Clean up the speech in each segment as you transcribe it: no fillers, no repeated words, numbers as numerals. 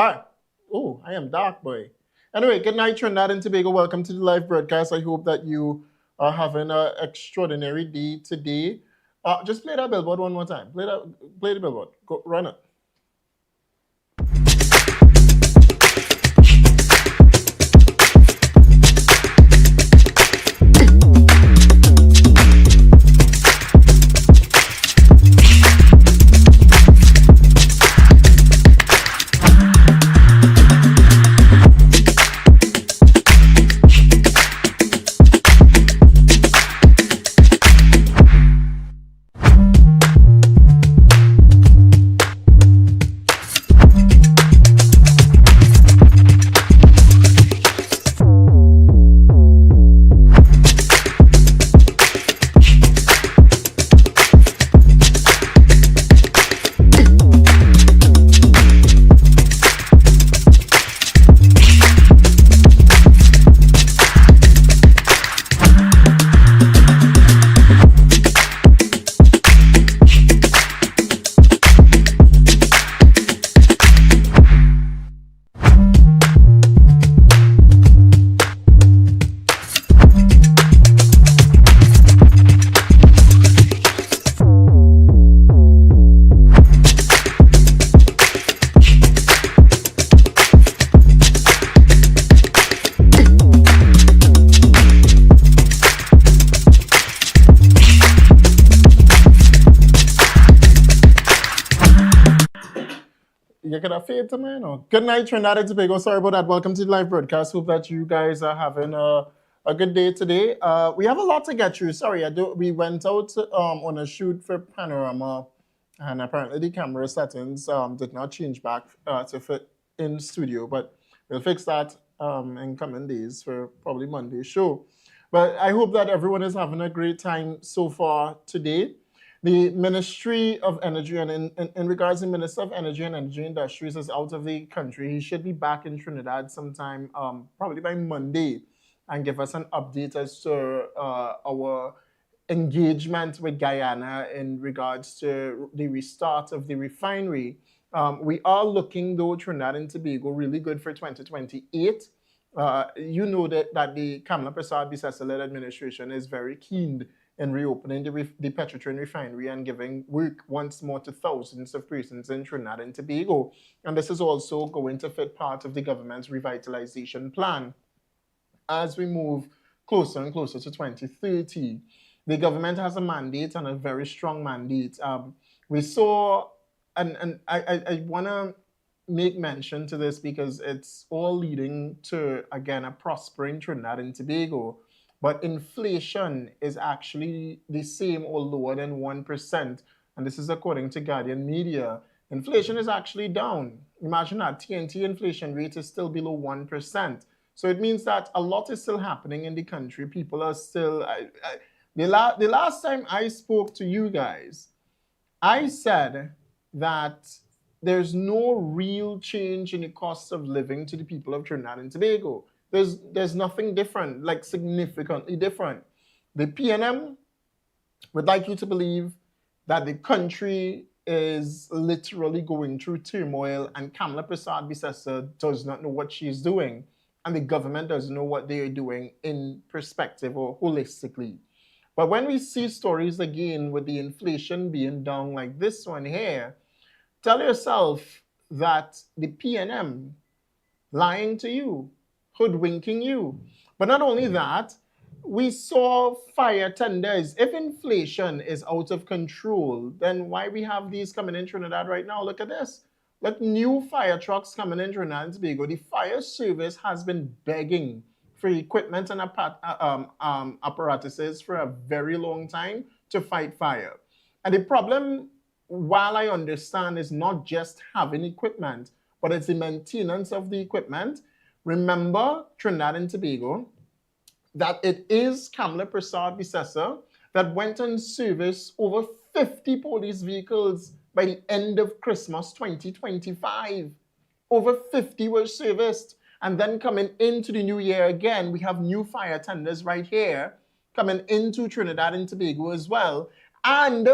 Ah, oh, I am dark, boy. Anyway, good night, Trinidad and Tobago. Welcome to the live broadcast. I hope that you are having an extraordinary day today. Just play that billboard one more time. Play the billboard. Go run it. You could have faith to me, you know. Good night, Trinidad and Tobago. Sorry about that. Welcome to the live broadcast. Hope that you guys are having a good day today. We have a lot to get through. Sorry, we went out on a shoot for Panorama, and apparently the camera settings did not change back to fit in studio, but we'll fix that in coming days for probably Monday's show. But I hope that everyone is having a great time so far today. The Ministry of Energy, and in regards to Minister of Energy and Energy Industries, is out of the country. He should be back in Trinidad sometime, probably by Monday, and give us an update as to our engagement with Guyana in regards to the restart of the refinery. We are looking, though, Trinidad and Tobago, really good for 2028. You know that the Kamala Prasad-Bissessar-led administration is very keen in reopening the Petrotrin refinery and giving work once more to thousands of persons in Trinidad and Tobago. And this is also going to fit part of the government's revitalization plan. As we move closer and closer to 2030, the government has a mandate, and a very strong mandate. We saw, and I want to make mention to this because it's all leading to, again, a prospering Trinidad and Tobago. But inflation is actually the same or lower than 1%. And this is according to Guardian Media. Inflation is actually down. Imagine that TNT inflation rate is still below 1%. So it means that a lot is still happening in the country. People are still... the last time I spoke to you guys, I said that there's no real change in the cost of living to the people of Trinidad and Tobago. There's nothing different, like significantly different. The PNM would like you to believe that the country is literally going through turmoil, and Kamala Prasad-Bissessar does not know what she's doing, and the government doesn't know what they are doing in perspective or holistically. But when we see stories again with the inflation being down like this one here, tell yourself that the PNM lying to you, hoodwinking you. But not only that, we saw fire tenders. If inflation is out of control, then why we have these coming in Trinidad right now? Look at this. Look, new fire trucks coming in Trinidad and Tobago. The fire service has been begging for equipment and apparatuses for a very long time to fight fire. And the problem, while I understand, is not just having equipment, but it's the maintenance of the equipment. Remember, Trinidad and Tobago, that it is Kamala Prasad-Bissessar that went and serviced over 50 police vehicles by the end of Christmas 2025. Over 50 were serviced. And then coming into the new year again, we have new fire tenders right here coming into Trinidad and Tobago as well. And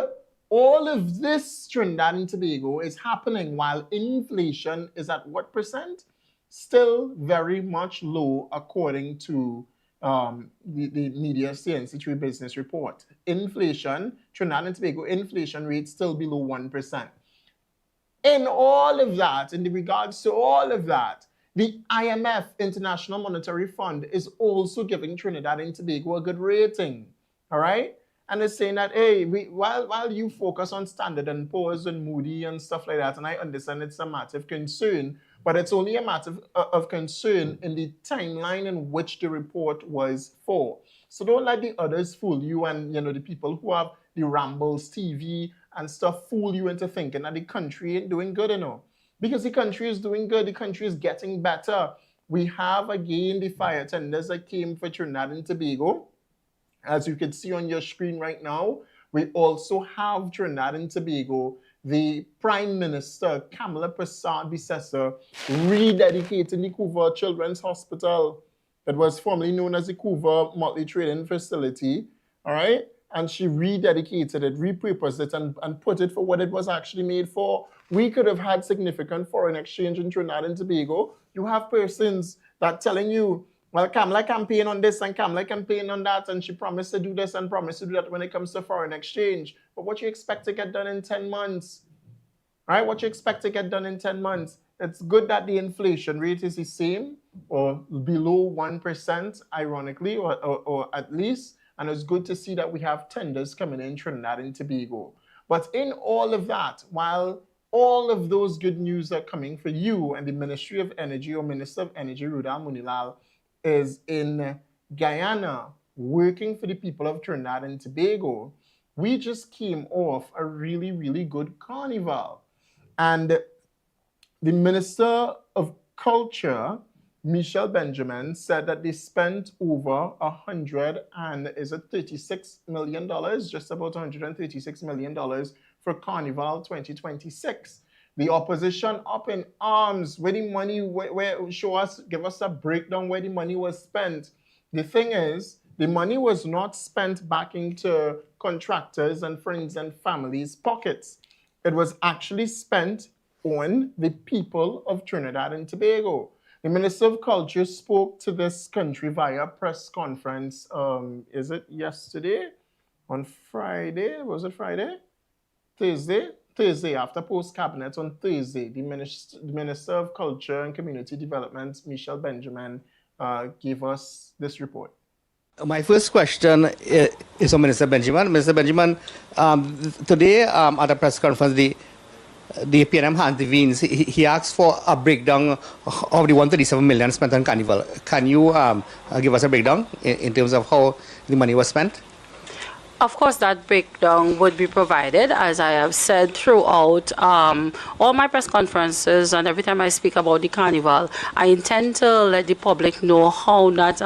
All of this Trinidad and Tobago is happening while inflation is at what percent? Still very much low according to the media CNC3 business report. Inflation, Trinidad and Tobago inflation rate still below 1%. In all of that, in regards to all of that, the IMF, International Monetary Fund, is also giving Trinidad and Tobago a good rating. All right? And it's saying that, hey, while you focus on Standard and Poor's and Moody and stuff like that, and I understand it's a matter of concern, but it's only a matter of concern in the timeline in which the report was for. So don't let the others fool you, and the people who have the Rambles TV and stuff fool you into thinking that the country ain't doing good, because the country is doing good. The country is getting better. We have again the fire tenders that came for Trinidad and Tobago. As you can see on your screen right now, we also have Trinidad and Tobago, the Prime Minister, Kamala Prasad-Bissessar, rededicating the Couva Children's Hospital that was formerly known as the Couva Multi-Training Facility, all right? And she rededicated it, repurposed it, and put it for what it was actually made for. We could have had significant foreign exchange in Trinidad and Tobago. You have persons that telling you, well, Kamala campaign on this and Kamala campaign on that, and she promised to do this and promised to do that when it comes to foreign exchange. But what you expect to get done in 10 months? Right? What you expect to get done in 10 months? It's good that the inflation rate is the same or below 1%, ironically, or at least. And it's good to see that we have tenders coming in Trinidad and Tobago. But in all of that, while all of those good news are coming for you and the Ministry of Energy or Minister of Energy, Rudal Munilal, is in Guyana working for the people of Trinidad and Tobago, we just came off a really, really good carnival. And the Minister of Culture, Michelle Benjamin, said that they spent over $36 million, just about $136 million for Carnival 2026. The opposition up in arms. Where the money, give us a breakdown where the money was spent. The thing is, the money was not spent back into contractors and friends and families' pockets. It was actually spent on the people of Trinidad and Tobago. The Minister of Culture spoke to this country via press conference, is it yesterday? On Friday? Was it Friday? Thursday? Thursday, after post-cabinet on Thursday, the Minister of Culture and Community Development, Michelle Benjamin, gave us this report. My first question is on Minister Benjamin. Minister Benjamin, today at the press conference, the PNM Hans Devines, he asked for a breakdown of the 137 million spent on Carnival. Can you give us a breakdown in terms of how the money was spent? Of course, that breakdown would be provided, as I have said throughout all my press conferences and every time I speak about the Carnival. I intend to let the public know how that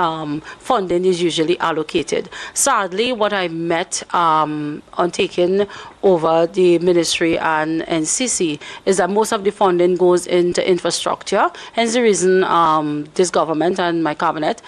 funding is usually allocated. Sadly, what I met on taking over the ministry and NCC is that most of the funding goes into infrastructure. Hence the reason this government and my cabinet,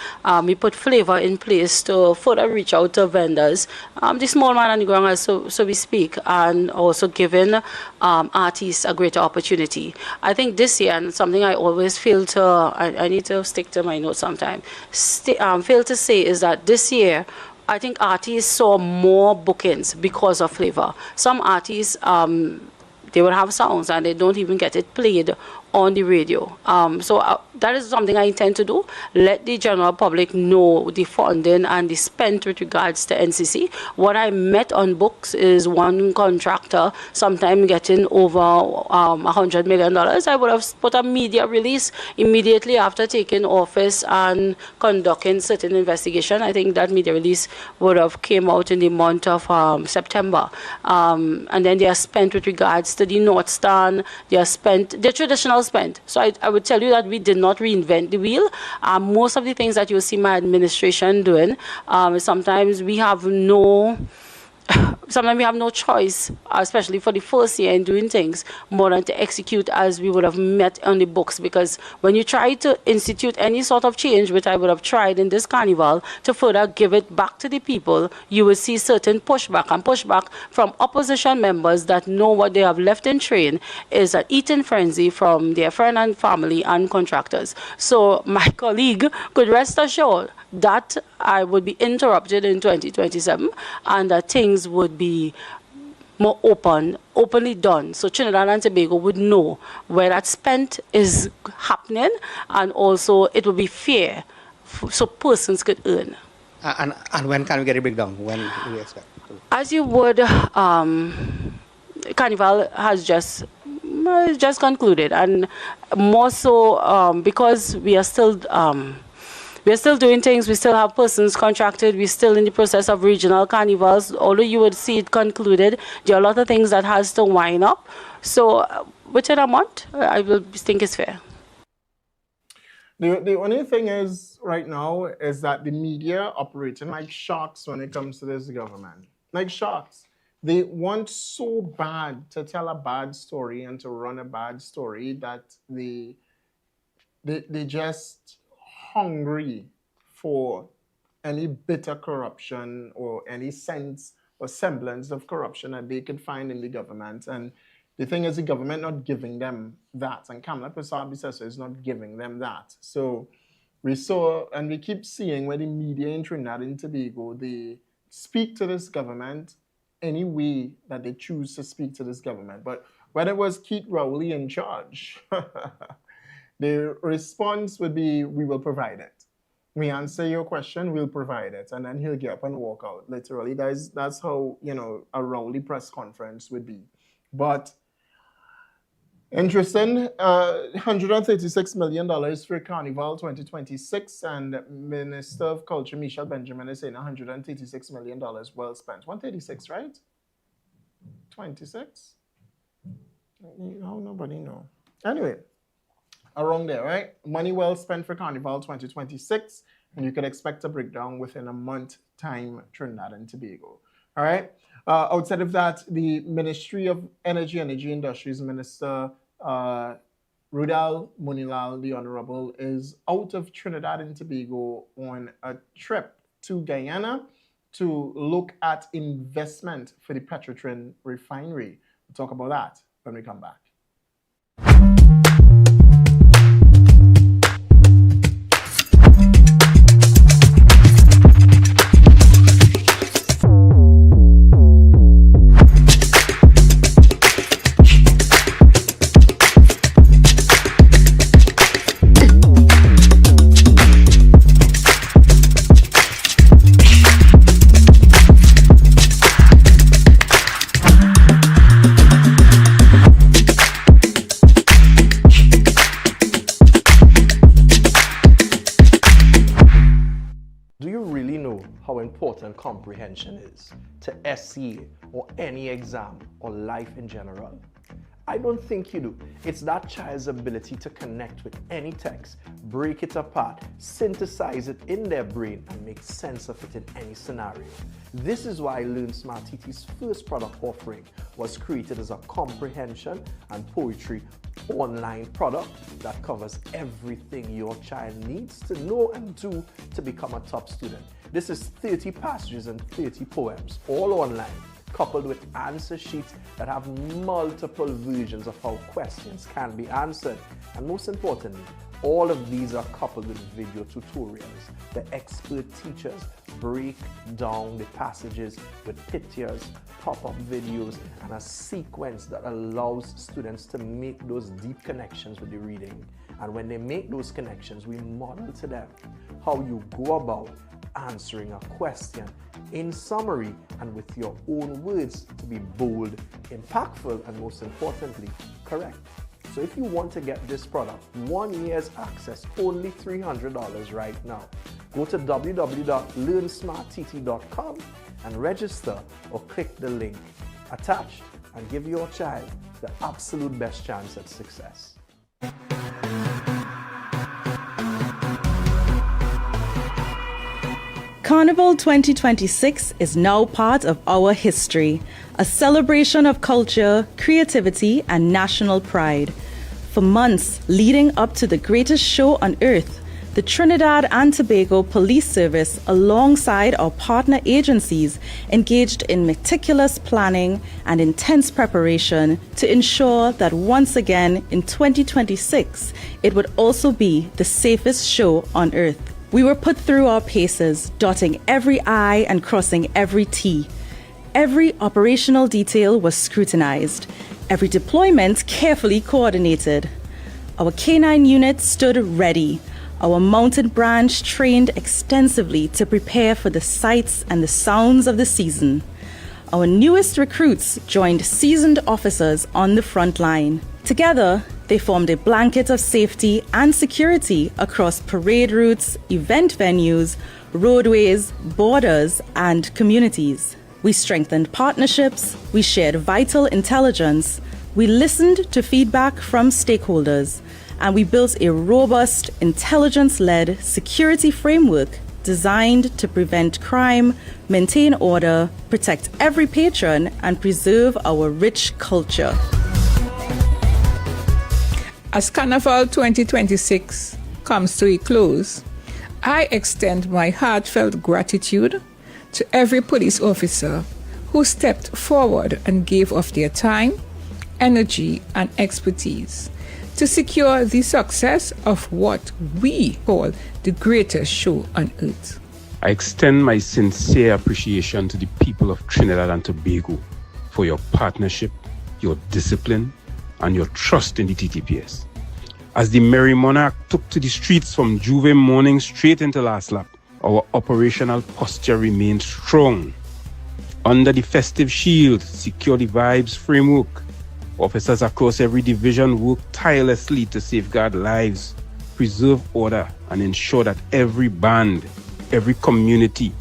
we put flavor in place to further reach out to vendors, the small man on the ground, so we speak, and also giving artists a greater opportunity. I think this year, and something I always fail to, I need to stick to my notes sometimes, fail to say is that this year, I think artists saw more bookings because of flavor. Some artists, they will have songs and they don't even get it played on the radio. So that is something I intend to do. Let the general public know the funding and the spent with regards to NCC. What I met on books is one contractor sometime getting over $100 million. I would have put a media release immediately after taking office and conducting certain investigation. I think that media release would have came out in the month of September. And then they are spent with regards to the North Stand. They are spent, the traditional spent. So I would tell you that we did not reinvent the wheel. Most of the things that you see my administration doing, sometimes we have no sometimes we have no choice, especially for the first year in doing things, more than to execute as we would have met on the books. Because when you try to institute any sort of change, which I would have tried in this carnival, to further give it back to the people, you will see certain pushback, and pushback from opposition members that know what they have left in train is an eating frenzy from their friend and family and contractors. So my colleague could rest assured that I would be interrupted in 2027 and that things would be more openly done. So Trinidad and Tobago would know where that spent is happening, and also it would be fair so persons could earn. And when can we get a breakdown? When do we expect? As you would, Carnival has just concluded, and more so because we are still doing things. We still have persons contracted. We're still in the process of regional carnivals. Although you would see it concluded, there are a lot of things that has to wind up. So within a month, I will think is fair. The only thing is right now is that the media operating like sharks when it comes to this government. Like sharks. They want so bad to tell a bad story and to run a bad story that they just hungry for any bitter corruption or any sense or semblance of corruption that they could find in the government. And the thing is, the government not giving them that. And Kamala Prasad is not giving them that. So we saw, and we keep seeing where the media in Trinidad and Tobago, they speak to this government any way that they choose to speak to this government. But when it was Keith Rowley in charge, the response would be, we will provide it. We answer your question, we'll provide it. And then he'll get up and walk out. Literally, that's how, a Rowley press conference would be. But interesting, $136 million for Carnival 2026. And Minister of Culture, Michelle Benjamin, is saying $136 million well spent. 136, right? 26? Nobody know. Anyway. Around there, right? Money well spent for Carnival 2026, and you can expect a breakdown within a month time, Trinidad and Tobago. All right? Outside of that, the Ministry of Energy Industries Minister Rudal Munilal, the Honorable, is out of Trinidad and Tobago on a trip to Guyana to look at investment for the Petrotrin refinery. We'll talk about that when we come back. Important comprehension is to SCA or any exam or life in general? I don't think you do. It's that child's ability to connect with any text, break it apart, synthesize it in their brain, and make sense of it in any scenario. This is why Learn Smart TT's first product offering was created as a comprehension and poetry online product that covers everything your child needs to know and do to become a top student. This is 30 passages and 30 poems, all online, coupled with answer sheets that have multiple versions of how questions can be answered. And most importantly, all of these are coupled with video tutorials. The expert teachers break down the passages with pictures, pop-up videos, and a sequence that allows students to make those deep connections with the reading. And when they make those connections, we model to them how you go about answering a question in summary and with your own words to be bold, impactful, and most importantly, correct. So if you want to get this product, 1 year's access, only $300 right now. Go to www.learnsmarttt.com and register, or click the link attached and give your child the absolute best chance at success. Carnival 2026 is now part of our history, a celebration of culture, creativity, and national pride. For months leading up to the greatest show on earth, the Trinidad and Tobago Police Service, alongside our partner agencies, engaged in meticulous planning and intense preparation to ensure that once again in 2026, it would also be the safest show on earth. We were put through our paces, dotting every I and crossing every T. Every operational detail was scrutinized, every deployment carefully coordinated. Our K9 unit stood ready, our mountain branch trained extensively to prepare for the sights and the sounds of the season. Our newest recruits joined seasoned officers on the front line. Together, they formed a blanket of safety and security across parade routes, event venues, roadways, borders, and communities. We strengthened partnerships, we shared vital intelligence, we listened to feedback from stakeholders, and we built a robust, intelligence-led security framework designed to prevent crime, maintain order, protect every patron, and preserve our rich culture. As Carnival 2026 comes to a close, I extend my heartfelt gratitude to every police officer who stepped forward and gave of their time, energy, and expertise to secure the success of what we call the greatest show on earth. I extend my sincere appreciation to the people of Trinidad and Tobago for your partnership, your discipline, and your trust in the TTPS. As the Merry Monarch took to the streets from Juve morning straight into last lap, our operational posture remained strong. Under the festive shield, Secure the Vibes framework, officers across every division worked tirelessly to safeguard lives, preserve order, and ensure that every band, every community,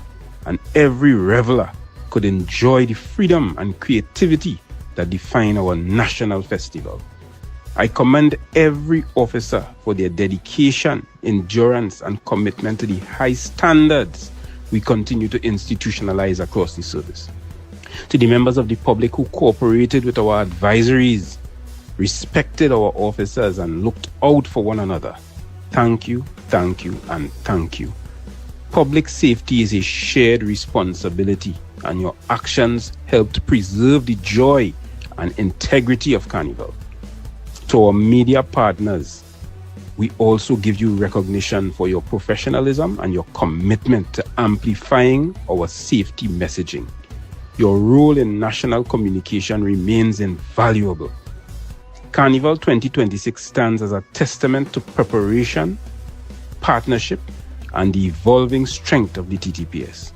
and every reveler could enjoy the freedom and creativity that define our national festival. I commend every officer for their dedication, endurance, and commitment to the high standards we continue to institutionalize across the service. To the members of the public who cooperated with our advisories, respected our officers, and looked out for one another, thank you, and thank you. Public safety is a shared responsibility, and your actions helped preserve the joy and integrity of Carnival. To our media partners, we also give you recognition for your professionalism and your commitment to amplifying our safety messaging. Your role in national communication remains invaluable. Carnival 2026 stands as a testament to preparation, partnership, and the evolving strength of the TTPS.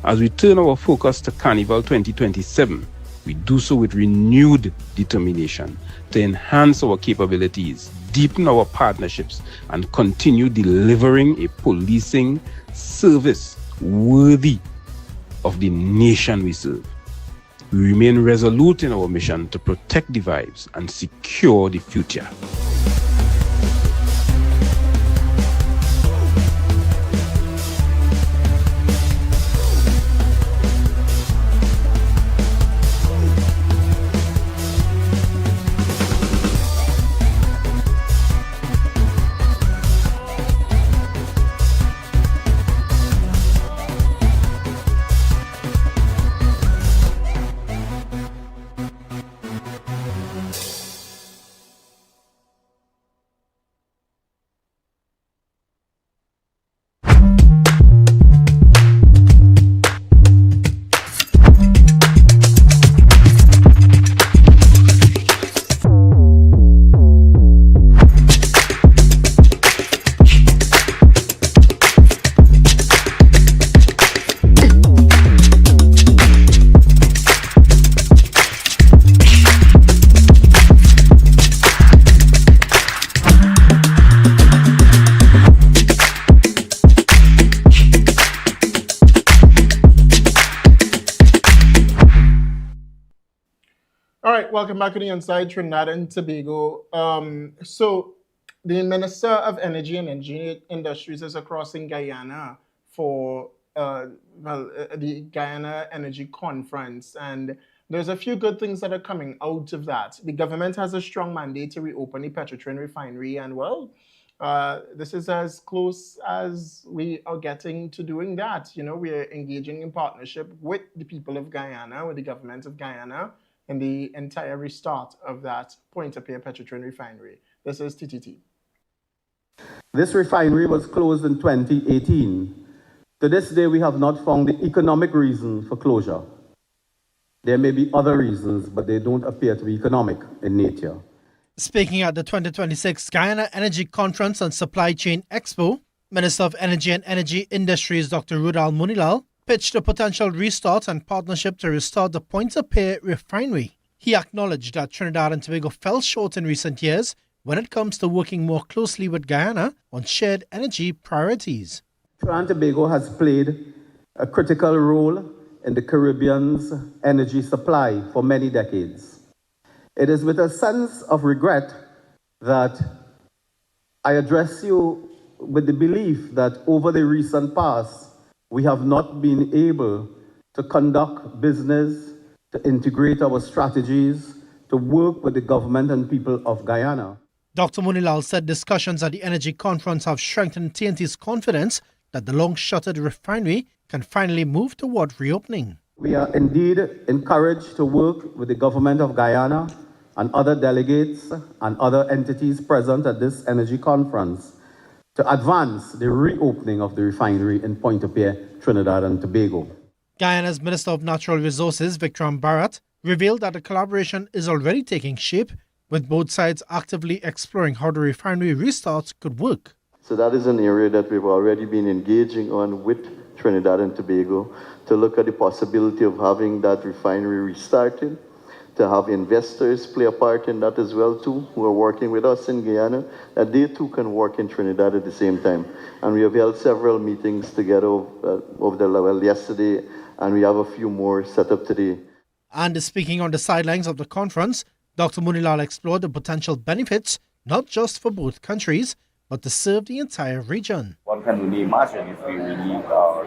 As we turn our focus to Carnival 2027, we do so with renewed determination to enhance our capabilities, deepen our partnerships, and continue delivering a policing service worthy of the nation we serve. We remain resolute in our mission to protect the vibes and secure the future. All right, welcome back to the Inside Trinidad and Tobago. So the Minister of Energy and Industries is across in Guyana for the Guyana Energy Conference, and there's a few good things that are coming out of that. The government has a strong mandate to reopen the Petrotrin refinery, and this is as close as we are getting to doing that. You know, we are engaging in partnership with the people of Guyana, with the government of Guyana, in the entire restart of that Pointe-à-Pierre Petrotrin refinery. This is TTT. This refinery was closed in 2018. To this day, we have not found the economic reason for closure. There may be other reasons, but they don't appear to be economic in nature. Speaking at the 2026 Guyana Energy Conference and Supply Chain Expo, Minister of Energy and Energy Industries Dr. Rudal Munilal pitched a potential restart and partnership to restart the Pointe-à-Pierre refinery. He acknowledged that Trinidad and Tobago fell short in recent years when it comes to working more closely with Guyana on shared energy priorities. Trinidad and Tobago has played a critical role in the Caribbean's energy supply for many decades. It is with a sense of regret that I address you with the belief that over the recent past, we have not been able to conduct business, to integrate our strategies, to work with the government and people of Guyana. Dr. Munilal said discussions at the energy conference have strengthened TNT's confidence that the long-shuttered refinery can finally move toward reopening. We are indeed encouraged to work with the government of Guyana and other delegates and other entities present at this energy conference to advance the reopening of the refinery in Pointe-à-Pierre, Trinidad and Tobago. Guyana's Minister of Natural Resources, Vikram Bharat, revealed that the collaboration is already taking shape, with both sides actively exploring how the refinery restart could work. So that is an area that we've already been engaging on with Trinidad and Tobago to look at the possibility of having that refinery restarted, to have investors play a part in that as well too, who are working with us in Guyana, that they too can work in Trinidad at the same time. And we have held several meetings together over the level yesterday, and we have a few more set up today. And speaking on the sidelines of the conference, Dr. Munilal explored the potential benefits, not just for both countries, but to serve the entire region. One can only imagine if we really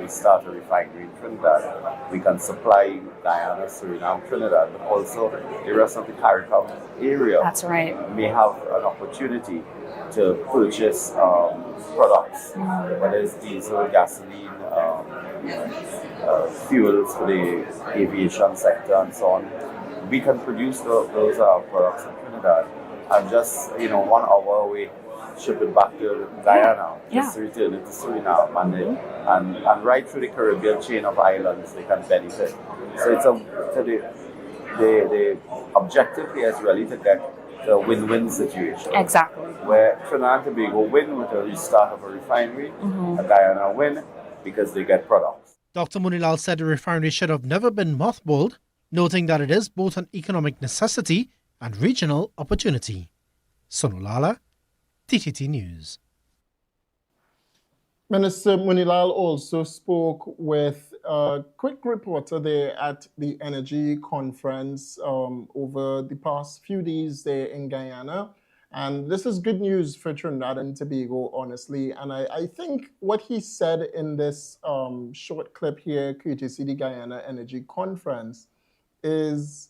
restart a refinery in Trinidad, we can supply Guyana, Suriname, Trinidad, but also the rest of the Caribbean area. That's right. May have an opportunity to purchase products, whether it's diesel, gasoline, fuels for the aviation sector and so on. We can produce those products in Trinidad and just 1 hour away ship it back to Guyana, just return it to Suriname, and right through the Caribbean chain of islands they can benefit. So the objective here is really to get the win-win situation. Exactly. Where Trinidad and Tobago win with a restart of a refinery, and Guyana win because they get products. Dr. Munilal said the refinery should have never been mothballed, noting that it is both an economic necessity and regional opportunity. Sonolala, TTT News. Minister Munilal also spoke with a quick reporter there at the energy conference over the past few days there in Guyana. And this is good news for Trinidad and Tobago, honestly. And I think what he said in this short clip here, courtesy the Guyana Energy Conference, is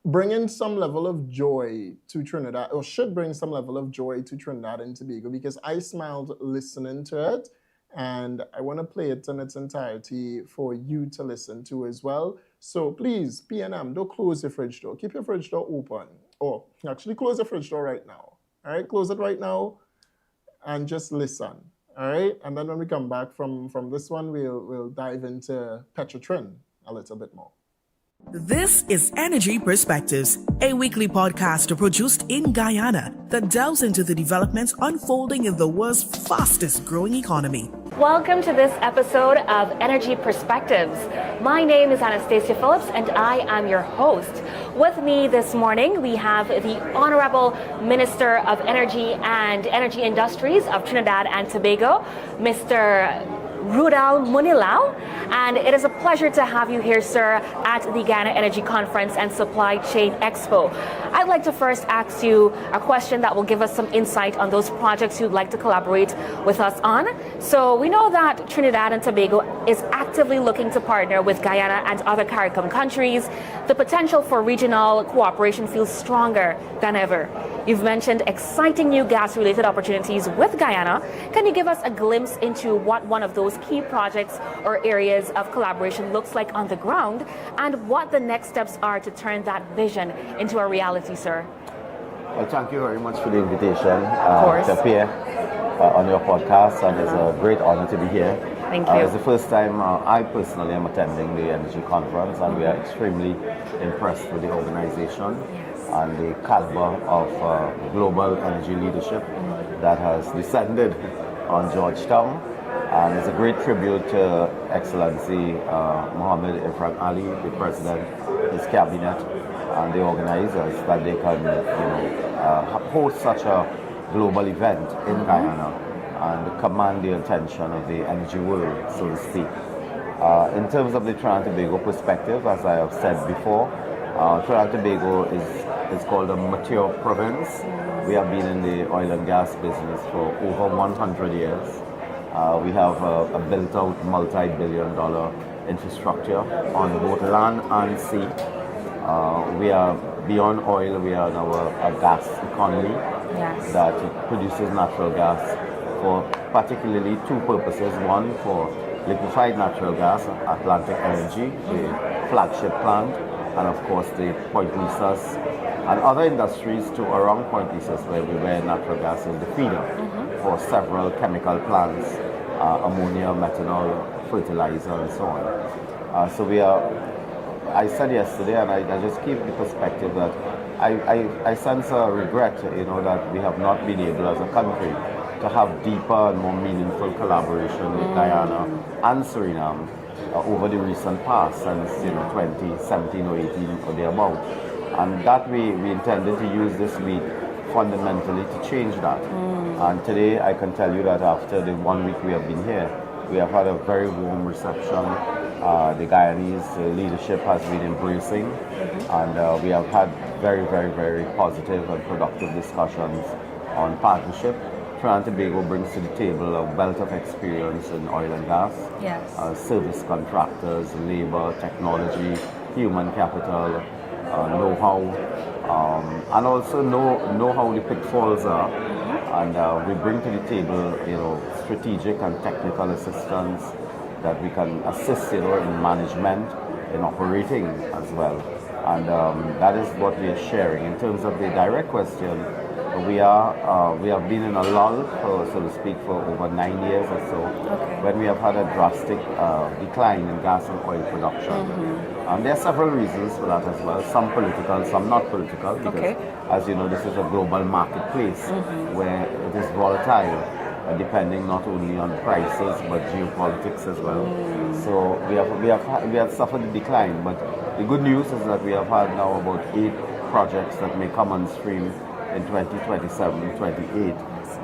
bringing some level of joy to Trinidad, or should bring some level of joy to Trinidad and Tobago, because I smiled listening to it, and I want to play it in its entirety for you to listen to as well. So please, PNM, don't close your fridge door. Keep your fridge door open. Or actually close the fridge door right now. All right, close it right now and just listen. All right, and then when we come back from this one, we'll dive into Petrotrin a little bit more. This is Energy Perspectives, a weekly podcast produced in Guyana that delves into the developments unfolding in the world's fastest growing economy. Welcome to this episode of Energy Perspectives. My name is Anastasia Phillips and I am your host. With me this morning, we have the Honorable Minister of Energy and Energy Industries of Trinidad and Tobago, Mr. Rudal Munilao, and it is a pleasure to have you here, sir, at the Ghana Energy Conference and Supply Chain Expo. I'd like to first ask you a question that will give us some insight on those projects you'd like to collaborate with us on. So we know that Trinidad and Tobago is actively looking to partner with Guyana and other CARICOM countries. The potential for regional cooperation feels stronger than ever. You've mentioned exciting new gas-related opportunities with Guyana. Can you give us a glimpse into what one of those key projects or areas of collaboration looks like on the ground, and what the next steps are to turn that vision into a reality, sir? Well, thank you very much for the invitation to appear on your podcast, and it's a great honor to be here. Thank you. It's the first time I personally am attending the Energy Conference, and we are extremely impressed with the organization and the caliber of global energy leadership that has descended on Georgetown. And it's a great tribute to Excellency Mohammed Ifraq Ali, the President, his cabinet, and the organizers, that they can host such a global event in Guyana and command the attention of the energy world, so to speak. In terms of the Trinidad and Tobago perspective, as I have said before, Trinidad and Tobago is called a mature province. We have been in the oil and gas business for over 100 years. We have a built-out multi-billion-dollar infrastructure on both land and sea. We are beyond oil. We are now a gas economy that produces natural gas for particularly two purposes. One, for liquefied natural gas, Atlantic Energy, the flagship plant, and of course the Point Lisas and other industries too around Point Lisas, where natural gas is the feeder for several chemical plants, ammonia, methanol, fertilizer, and so on. So we are, I said yesterday, and I just keep the perspective that I sense a regret, that we have not been able as a country to have deeper and more meaningful collaboration with Guyana and Suriname over the recent past, since 2017 or 18 or thereabout. And that we intended to use this week fundamentally to change that. And today I can tell you that after the 1 week we have been here, we have had a very warm reception. The Guyanese leadership has been embracing, and we have had very, very, very positive and productive discussions on partnership. Trinidad and Tobago brings to the table a wealth of experience in oil and gas, service contractors, labor, technology, human capital, know-how, and also know how the pitfalls are. And we bring to the table, strategic and technical assistance that we can assist, in management, in operating as well. And that is what we are sharing. In terms of the direct question, we have been in a lull, so to speak, for over 9 years or so, when we have had a drastic decline in gas and oil production. There are several reasons for that as well, some political, some not political, because as you know, this is a global marketplace where it is volatile, depending not only on prices but geopolitics as well. So we have suffered a decline, but the good news is that we have had now about 8 projects that may come on stream in 2027, 28,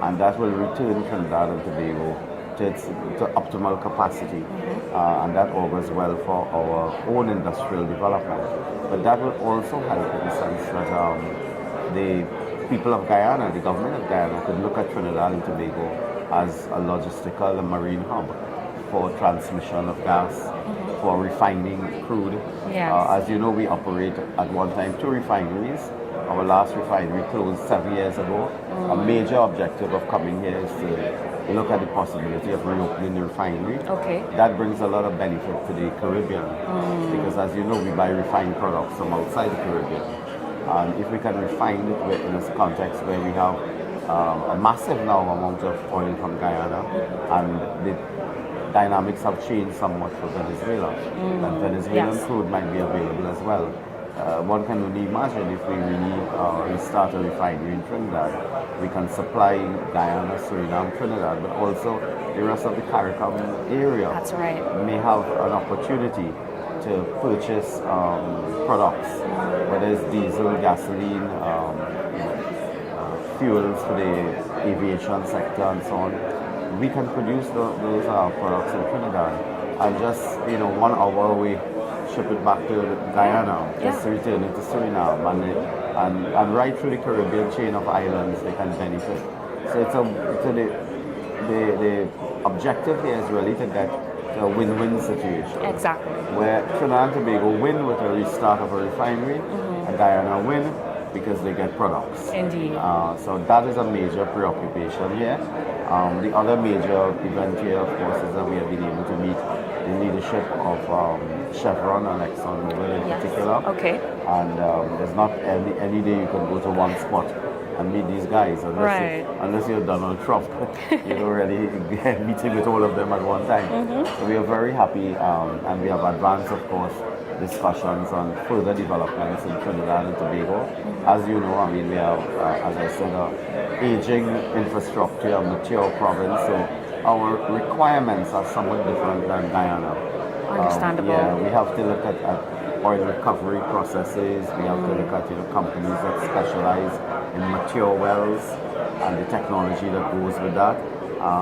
and that will return Trinidad and Tobago to optimal capacity, and that augurs well for our own industrial development. But that will also help in the sense that the people of Guyana, the government of Guyana, could look at Trinidad and Tobago as a logistical and marine hub for transmission of gas, for refining crude. As you know, we operate at one time 2 refineries. Our last refinery closed 7 years ago. A major objective of coming here is to look at the possibility of reopening the refinery. That brings a lot of benefit to the Caribbean, because as you know, we buy refined products from outside the Caribbean. And if we can refine it in a context where we have a massive now amount of oil from Guyana, and the dynamics have changed somewhat for Venezuela, and Venezuelan crude might be available as well. One can only imagine if we really restart a refinery in Trinidad, we can supply Guyana, Suriname, Trinidad, but also the rest of the CARICOM area may have an opportunity to purchase products, whether it's diesel, gasoline, fuels for the aviation sector and so on. we can produce those products in Trinidad and just 1 hour away ship it back to Guyana, just return it to Suriname, and right through the Caribbean chain of islands they can benefit. So the objective here is really to get a win-win situation. Exactly. Where Trinidad and Tobago win with a restart of a refinery, and Guyana win because they get products. Indeed. So that is a major preoccupation here. The other major event here, of course, is that we have been able to meet the leadership of Chevron and ExxonMobil in particular. Okay. And there's not any day you can go to one spot and meet these guys unless you're Donald Trump. You don't really get meeting with all of them at one time. So we are very happy, and we have advanced, of course, discussions on further developments in Trinidad and Tobago. As you know, I mean, we have, as I said, aging infrastructure, a mature province, so our requirements are somewhat different than Guyana. Understandable. We have to look at oil recovery processes. We have to look at companies that specialize in mature wells and the technology that goes with that.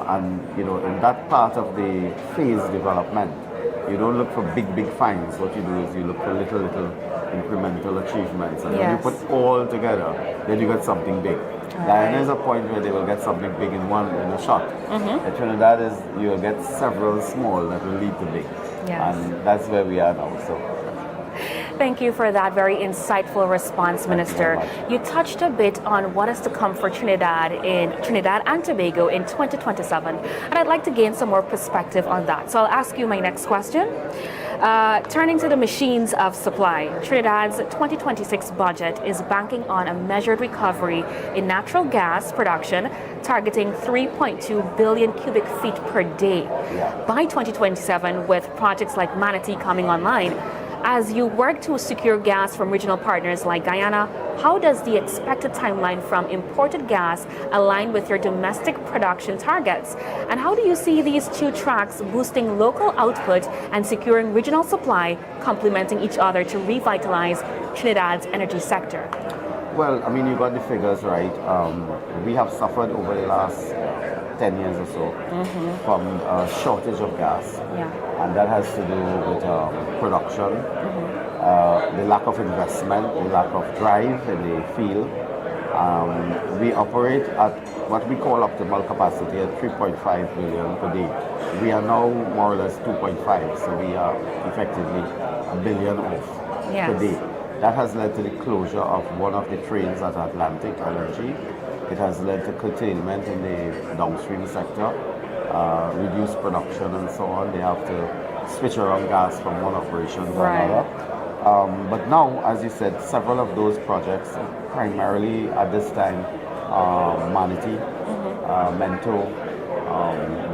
And in that part of the phase development, you don't look for big finds. What you do is you look for little incremental achievements. And when you put all together, then you get something big. Guyana is a point where they will get something big in a shot. At Trinidad you'll get several small that will lead to big. And that's where we are now. So. Thank you for that very insightful response, Minister. You touched a bit on what is to come for Trinidad and Tobago in 2027, and I'd like to gain some more perspective on that. So I'll ask you my next question. Turning to the machines of supply, Trinidad's 2026 budget is banking on a measured recovery in natural gas production, targeting 3.2 billion cubic feet per day by 2027, with projects like Manatee coming online. As you work to secure gas from regional partners like Guyana, how does the expected timeline from imported gas align with your domestic production targets? And how do you see these two tracks boosting local output and securing regional supply, complementing each other to revitalize Trinidad's energy sector? Well, I mean, you got the figures right. We have suffered over the last 10 years or so from a shortage of gas. And that has to do with production, the lack of investment, the lack of drive in the field. We operate at what we call optimal capacity at 3.5 billion per day. We are now more or less 2.5, so we are effectively a billion off per day. That has led to the closure of one of the trains at Atlantic Energy. It has led to curtailment in the downstream sector, reduced production and so on. They have to switch around gas from one operation to another. But now, as you said, several of those projects, primarily at this time, Manatee, Mento,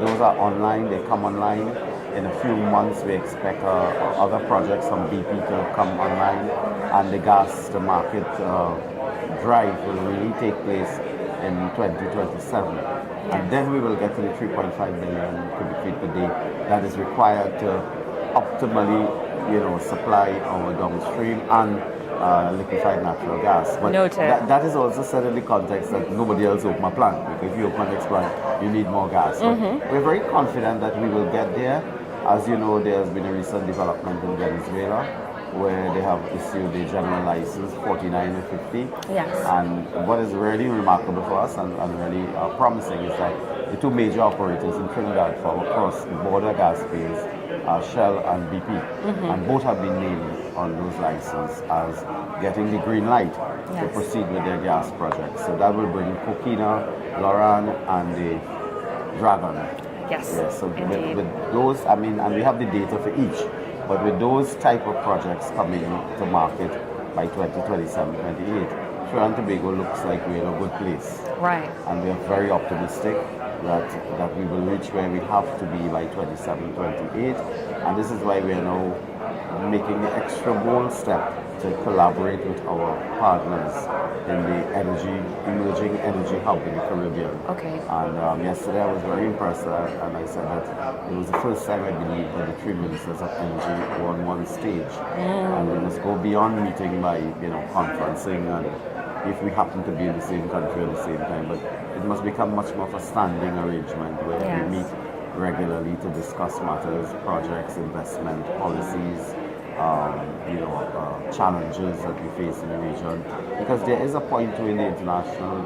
those are online, they come online. In a few months, we expect other projects from BP to come online, and the gas to market drive will really take place in 2027. And then we will get to the 3.5 billion cubic feet per day that is required to optimally, supply our downstream and liquefied natural gas. But that is also said in the context that nobody else opened a plant, because if you open next plant, you need more gas. But we're very confident that we will get there. As you know, there has been a recent development in Venezuela where they have issued the general license 49 and 50. And what is really remarkable for us and really promising is that the two major operators in Trinidad for cross-border gas fields are Shell and BP. And both have been named on those licenses as getting the green light to proceed with their gas projects. So that will bring Coquina, Loran, and the Dragon. So with those, I mean, and we have the data for each, but with those type of projects coming to market by 2027, 28, Trinidad and Tobago looks like we're in a good place. And we are very optimistic that we will reach where we have to be by 27, 28. And this is why we are now making the extra bold step to collaborate with our partners in the emerging energy hub in the Caribbean. And yesterday I was very impressed, and I said that it was the first time, I believe, that the three ministers of energy were on one stage. And we must go beyond meeting by conferencing and if we happen to be in the same country at the same time. But it must become much more of a standing arrangement where we meet regularly to discuss matters, projects, investment, policies, challenges that we face in the region. Because there is a point to in the international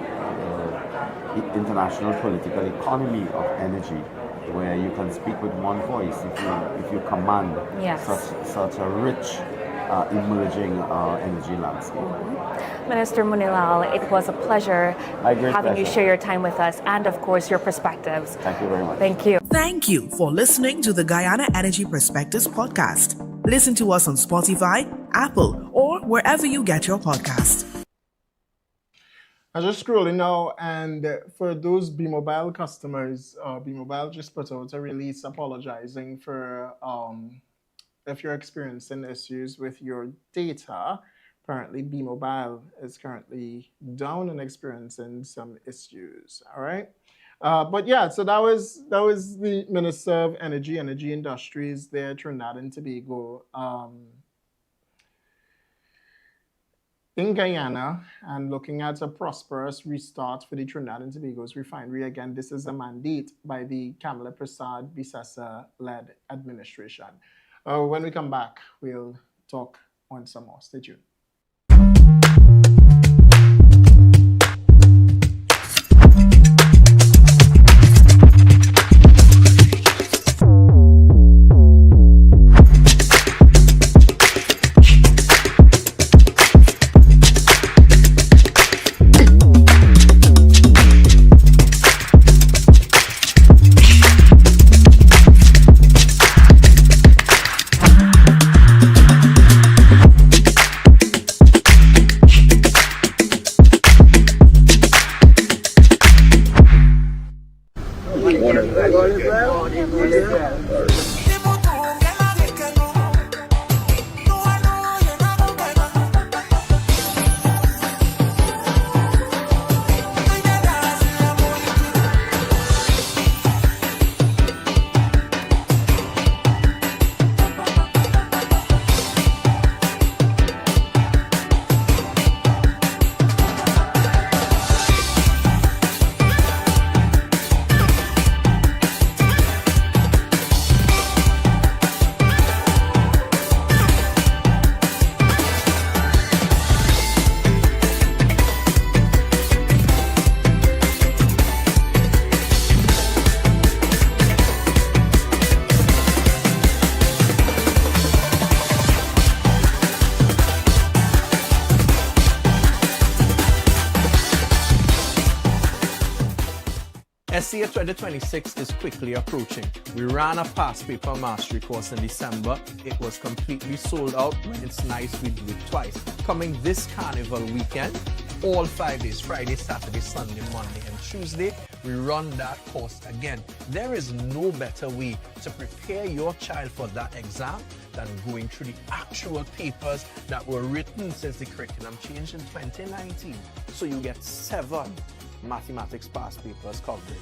political economy of energy where you can speak with one voice if you command such a rich emerging energy landscape. Minister Munilal, it was a pleasure having you share your time with us and, of course, your perspectives. Thank you very much. Thank you. Thank you for listening to the Guyana Energy Perspectives podcast. Listen to us on Spotify, Apple, or wherever you get your podcasts. I'm just scrolling now, and for those B-Mobile customers, B-Mobile just put out a release apologizing for if you're experiencing issues with your data. Apparently, B-Mobile is currently down and experiencing some issues. All right, but yeah, so that was the Minister of Energy Industries there, Trinidad and Tobago. In Guyana, and looking at a prosperous restart for the Trinidad and Tobago's refinery. Again, this is a mandate by the Kamala Prasad Bisasa-led administration. When we come back, we'll talk on some more. Stay tuned. SCA 2026 is quickly approaching. We ran a past paper mastery course in December. It was completely sold out. When it's nice, we do it twice. Coming this carnival weekend, all 5 days, Friday, Saturday, Sunday, Monday, and Tuesday, we run that course again. There is no better way to prepare your child for that exam than going through the actual papers that were written since the curriculum changed in 2019. So you get 7 mathematics past papers coverage,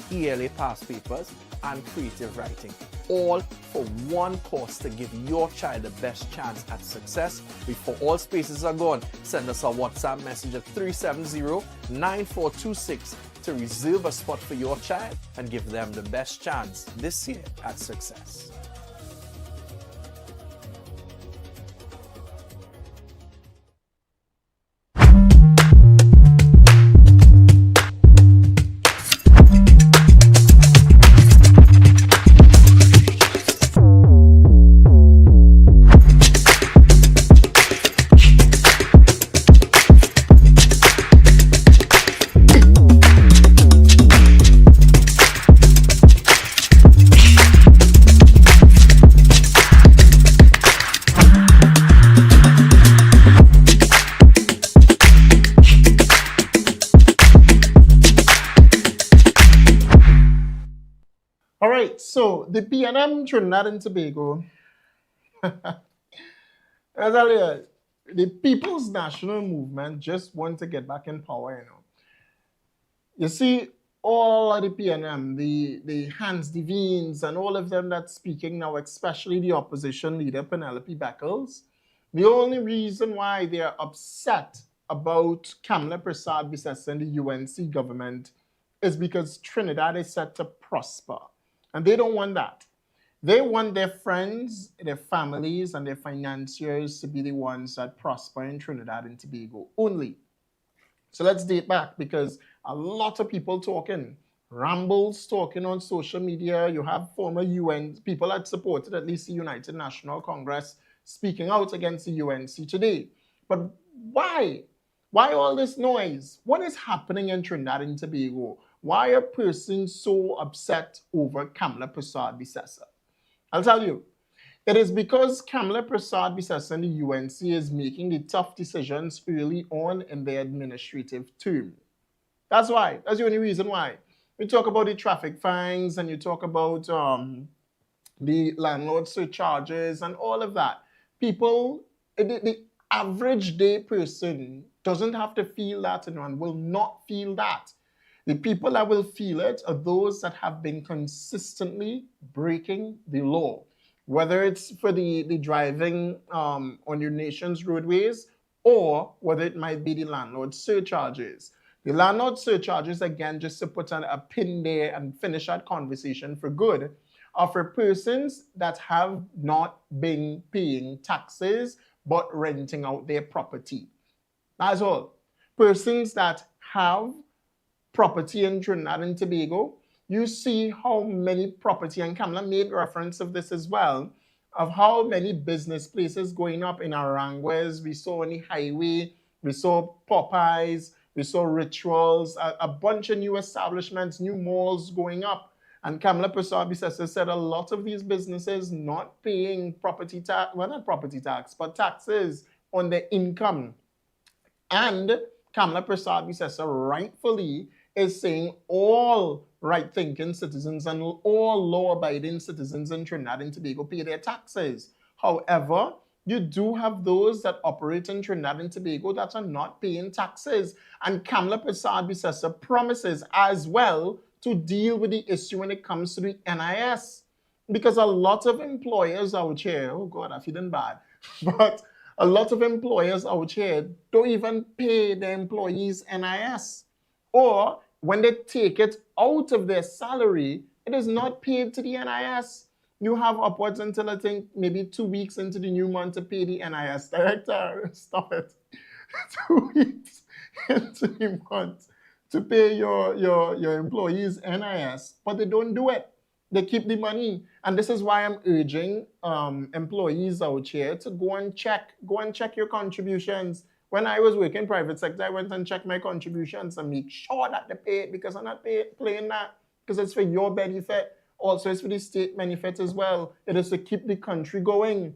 ELA past papers, and creative writing, all for one course to give your child the best chance at success. Before all spaces are gone, send us a WhatsApp message at 370-9426 to reserve a spot for your child and give them the best chance this year at success. So the PNM Trinidad and Tobago, the People's National Movement just want to get back in power, you know. You see, all of the PNM, the Hans Devines and all of them that's speaking now, especially the opposition leader, Penelope Beckles, the only reason why they are upset about Kamala Prasad Bissessa and the UNC government is because Trinidad is set to prosper. And they don't want that. They want their friends, their families, and their financiers to be the ones that prosper in Trinidad and Tobago only. So let's date back, because a lot of people talking, rambles talking on social media. You have former UN people that supported at least the United National Congress speaking out against the UNC today. But why? Why all this noise? What is happening in Trinidad and Tobago? Why are persons so upset over Kamala Prasad Bissessa? I'll tell you. It is because Kamala Prasad Bissessa and the UNC is making the tough decisions early on in their administrative term. That's why. That's the only reason why. We talk about the traffic fines and you talk about the landlord surcharges and all of that. People, the average day person doesn't have to feel that and will not feel that. The people that will feel it are those that have been consistently breaking the law. Whether it's for the driving on your nation's roadways, or whether it might be the landlord surcharges. The landlord surcharges, again, just to put a pin there and finish that conversation for good, are for persons that have not been paying taxes but renting out their property. That's all. Persons that have property in Trinidad and Tobago, you see how many property, and Kamala made reference of this as well, of how many business places going up in Aranguez. We saw on the highway, we saw Popeyes, we saw Rituals, a bunch of new establishments, new malls going up. And Kamala Prasad Bissessa said a lot of these businesses not paying property tax, well, not property tax, but taxes on their income. And Kamala Prasad Bissessa rightfully is saying all right-thinking citizens and all law-abiding citizens in Trinidad and Tobago pay their taxes. However, you do have those that operate in Trinidad and Tobago that are not paying taxes. And Kamala Prasad Bissessa promises as well to deal with the issue when it comes to the NIS. Because a lot of employers out here, oh God, I'm feeling bad, but a lot of employers out here don't even pay their employees NIS. Or when they take it out of their salary, it is not paid to the NIS. You have upwards until I think maybe 2 weeks into the new month to pay the NIS. Director, stop it. 2 weeks into the month to pay your employees NIS, but they don't do it. They keep the money. And this is why I'm urging employees out here to go and check your contributions. When I was working private sector, I went and checked my contributions and make sure that they pay it, because I'm not playing that, because it's for your benefit. Also, it's for the state benefit as well. It is to keep the country going.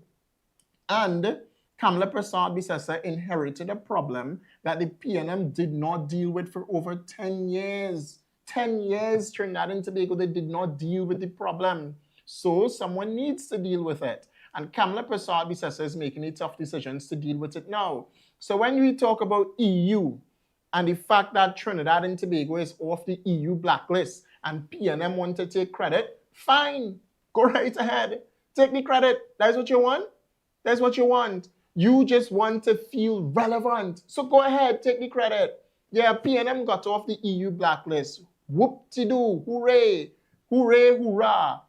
And Kamala Prasad Bissessa inherited a problem that the PNM did not deal with for over 10 years. 10 years, Trinidad and Tobago, they did not deal with the problem. So someone needs to deal with it. And Kamala Prasad Bissessa is making the tough decisions to deal with it now. So when we talk about EU and the fact that Trinidad and Tobago is off the EU blacklist and PNM want to take credit, fine, go right ahead. Take the credit. That's what you want? That's what you want. You just want to feel relevant. So go ahead, take the credit. Yeah, PNM got off the EU blacklist. Whoop-de-doo, hooray, hooray, hurrah.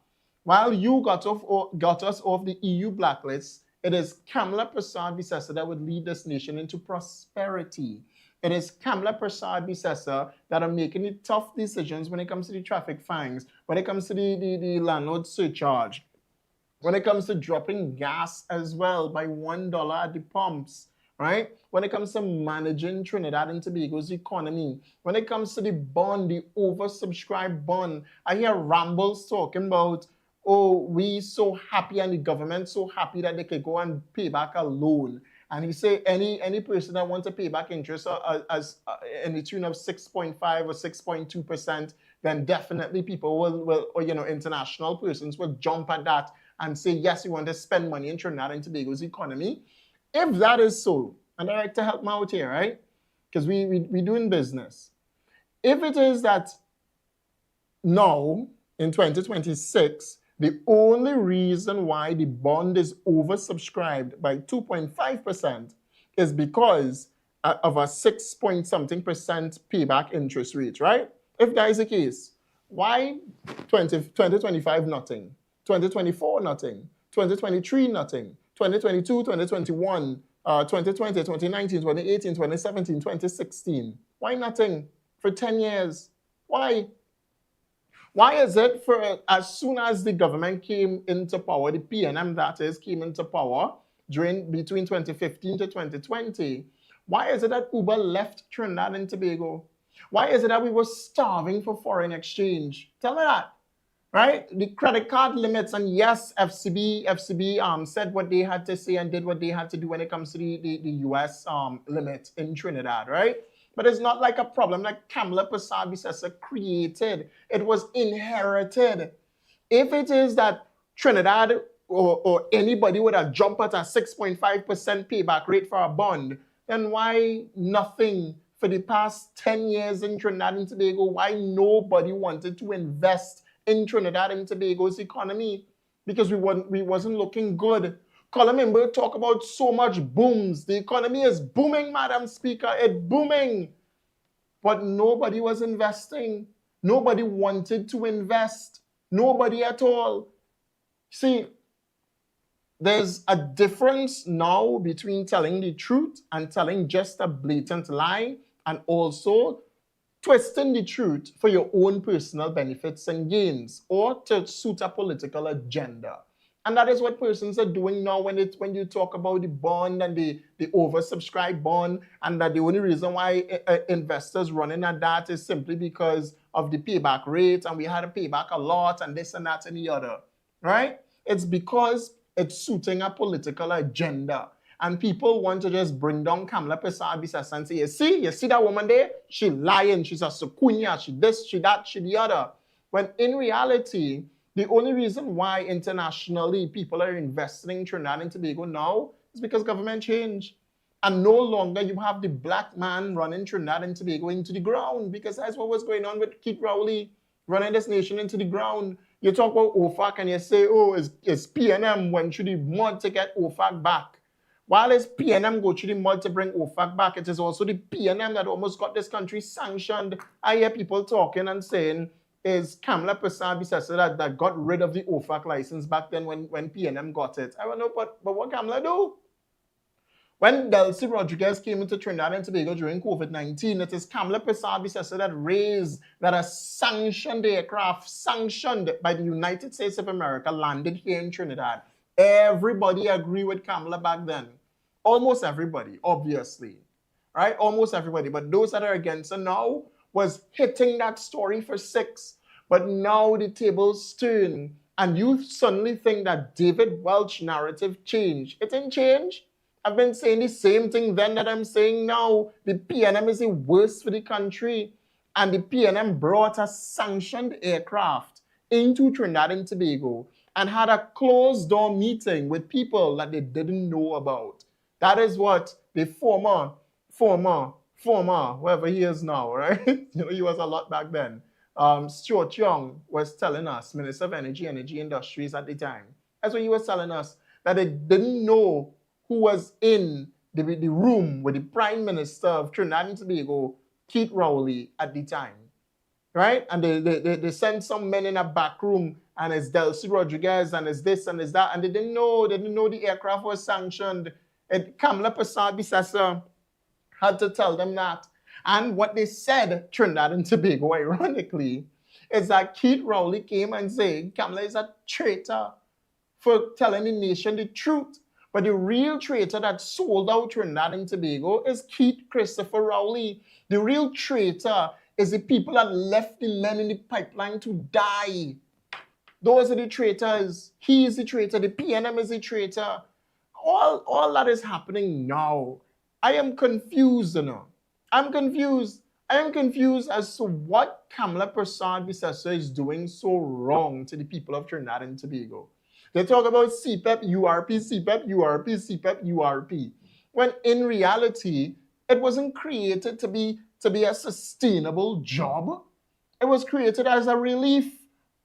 While you got us off the EU blacklist, it is Kamala Prasad Bissessa that would lead this nation into prosperity. It is Kamala Prasad Bissessa that are making the tough decisions when it comes to the traffic fines, when it comes to the landlord surcharge, when it comes to dropping gas as well by $1 at the pumps, right? When it comes to managing Trinidad and Tobago's economy, when it comes to the bond, the oversubscribed bond, I hear rambles talking about, oh, we so happy and the government so happy that they could go and pay back a loan. And he say any person that wants to pay back interest as in the tune of 6.5 or 6.2%, then definitely people will or international persons will jump at that and say, yes, we want to spend money in Trinidad and Tobago's economy. If that is so, and I like to help me out here, right? Because we doing business. If it is that now in 2026, the only reason why the bond is oversubscribed by 2.5% is because of a 6 point something percent payback interest rate, right? If that is the case, why 2025 nothing, 2024 nothing, 2023 nothing, 2022, 2021, 2020, 2019, 2018, 2017, 2016? Why nothing for 10 years? Why? Why is it for as soon as the government came into power, the PNM that is, came into power between 2015 to 2020, why is it that Uber left Trinidad and Tobago? Why is it that we were starving for foreign exchange? Tell me that, right? The credit card limits, and yes, FCB said what they had to say and did what they had to do when it comes to the US limit in Trinidad, right? But it's not like a problem like Kamala Persad-Bissessar created. It was inherited. If it is that Trinidad or anybody would have jumped at a 6.5% payback rate for a bond, then why nothing for the past 10 years in Trinidad and Tobago? Why nobody wanted to invest in Trinidad and Tobago's economy? Because we wasn't looking good. Colin Mimber talk about so much booms. The economy is booming, Madam Speaker. It's booming. But nobody was investing. Nobody wanted to invest. Nobody at all. See, there's a difference now between telling the truth and telling just a blatant lie, and also twisting the truth for your own personal benefits and gains or to suit a political agenda. And that is what persons are doing now when you talk about the bond and the oversubscribed bond, and that the only reason why investors running at that is simply because of the payback rate, and we had to pay back a lot and this and that and the other, right? It's because it's suiting a political agenda. And people want to just bring down Kamala Persad-Bissessar and say, you see that woman there? She lying, she's a sukunya, she this, she that, she the other. When in reality, the only reason why internationally people are investing in Trinidad and Tobago now is because government change. And no longer you have the black man running Trinidad and Tobago into the ground, because that's what was going on with Keith Rowley running this nation into the ground. You talk about OFAC and you say, oh, it's PNM when should the mud to get OFAC back. While it's PNM go through the mud to bring OFAC back, it is also the PNM that almost got this country sanctioned. I hear people talking and saying, is Kamala Persad-Bissessar that got rid of the OFAC license back then when PNM got it. I don't know, but what Kamala do? When Delcy Rodriguez came into Trinidad and Tobago during COVID-19, it is Kamala Persad-Bissessar that has sanctioned the aircraft, sanctioned by the United States of America, landed here in Trinidad. Everybody agreed with Kamala back then. Almost everybody, obviously. Right? Almost everybody. But those that are against her now was hitting that story for 6. But now the tables turn, and you suddenly think that David Welch narrative changed. It didn't change. I've been saying the same thing then that I'm saying now. The PNM is the worst for the country. And the PNM brought a sanctioned aircraft into Trinidad and Tobago and had a closed-door meeting with people that they didn't know about. That is what the former, whoever he is now, right? He was a lot back then. Stuart Young was telling us, Minister of Energy Industries at the time. That's what he was telling us, that they didn't know who was in the room with the Prime Minister of Trinidad and Tobago, Keith Rowley, at the time, right? And they sent some men in a back room, and it's Delcy Rodriguez, and it's this and it's that, and they didn't know the aircraft was sanctioned. And Kamala Persad-Bissessar had to tell them that. And what they said, Trinidad and Tobago, ironically, is that Keith Rowley came and said Kamala is a traitor for telling the nation the truth. But the real traitor that sold out Trinidad and Tobago is Keith Christopher Rowley. The real traitor is the people that left the men in the pipeline to die. Those are the traitors. He is the traitor. The PNM is the traitor. All that is happening now. I am confused, I'm confused. I am confused as to what Kamala Persad-Bissessar is doing so wrong to the people of Trinidad and Tobago. They talk about CPEP, URP, CPEP, URP, CPEP, URP. When in reality, it wasn't created to be a sustainable job. It was created as a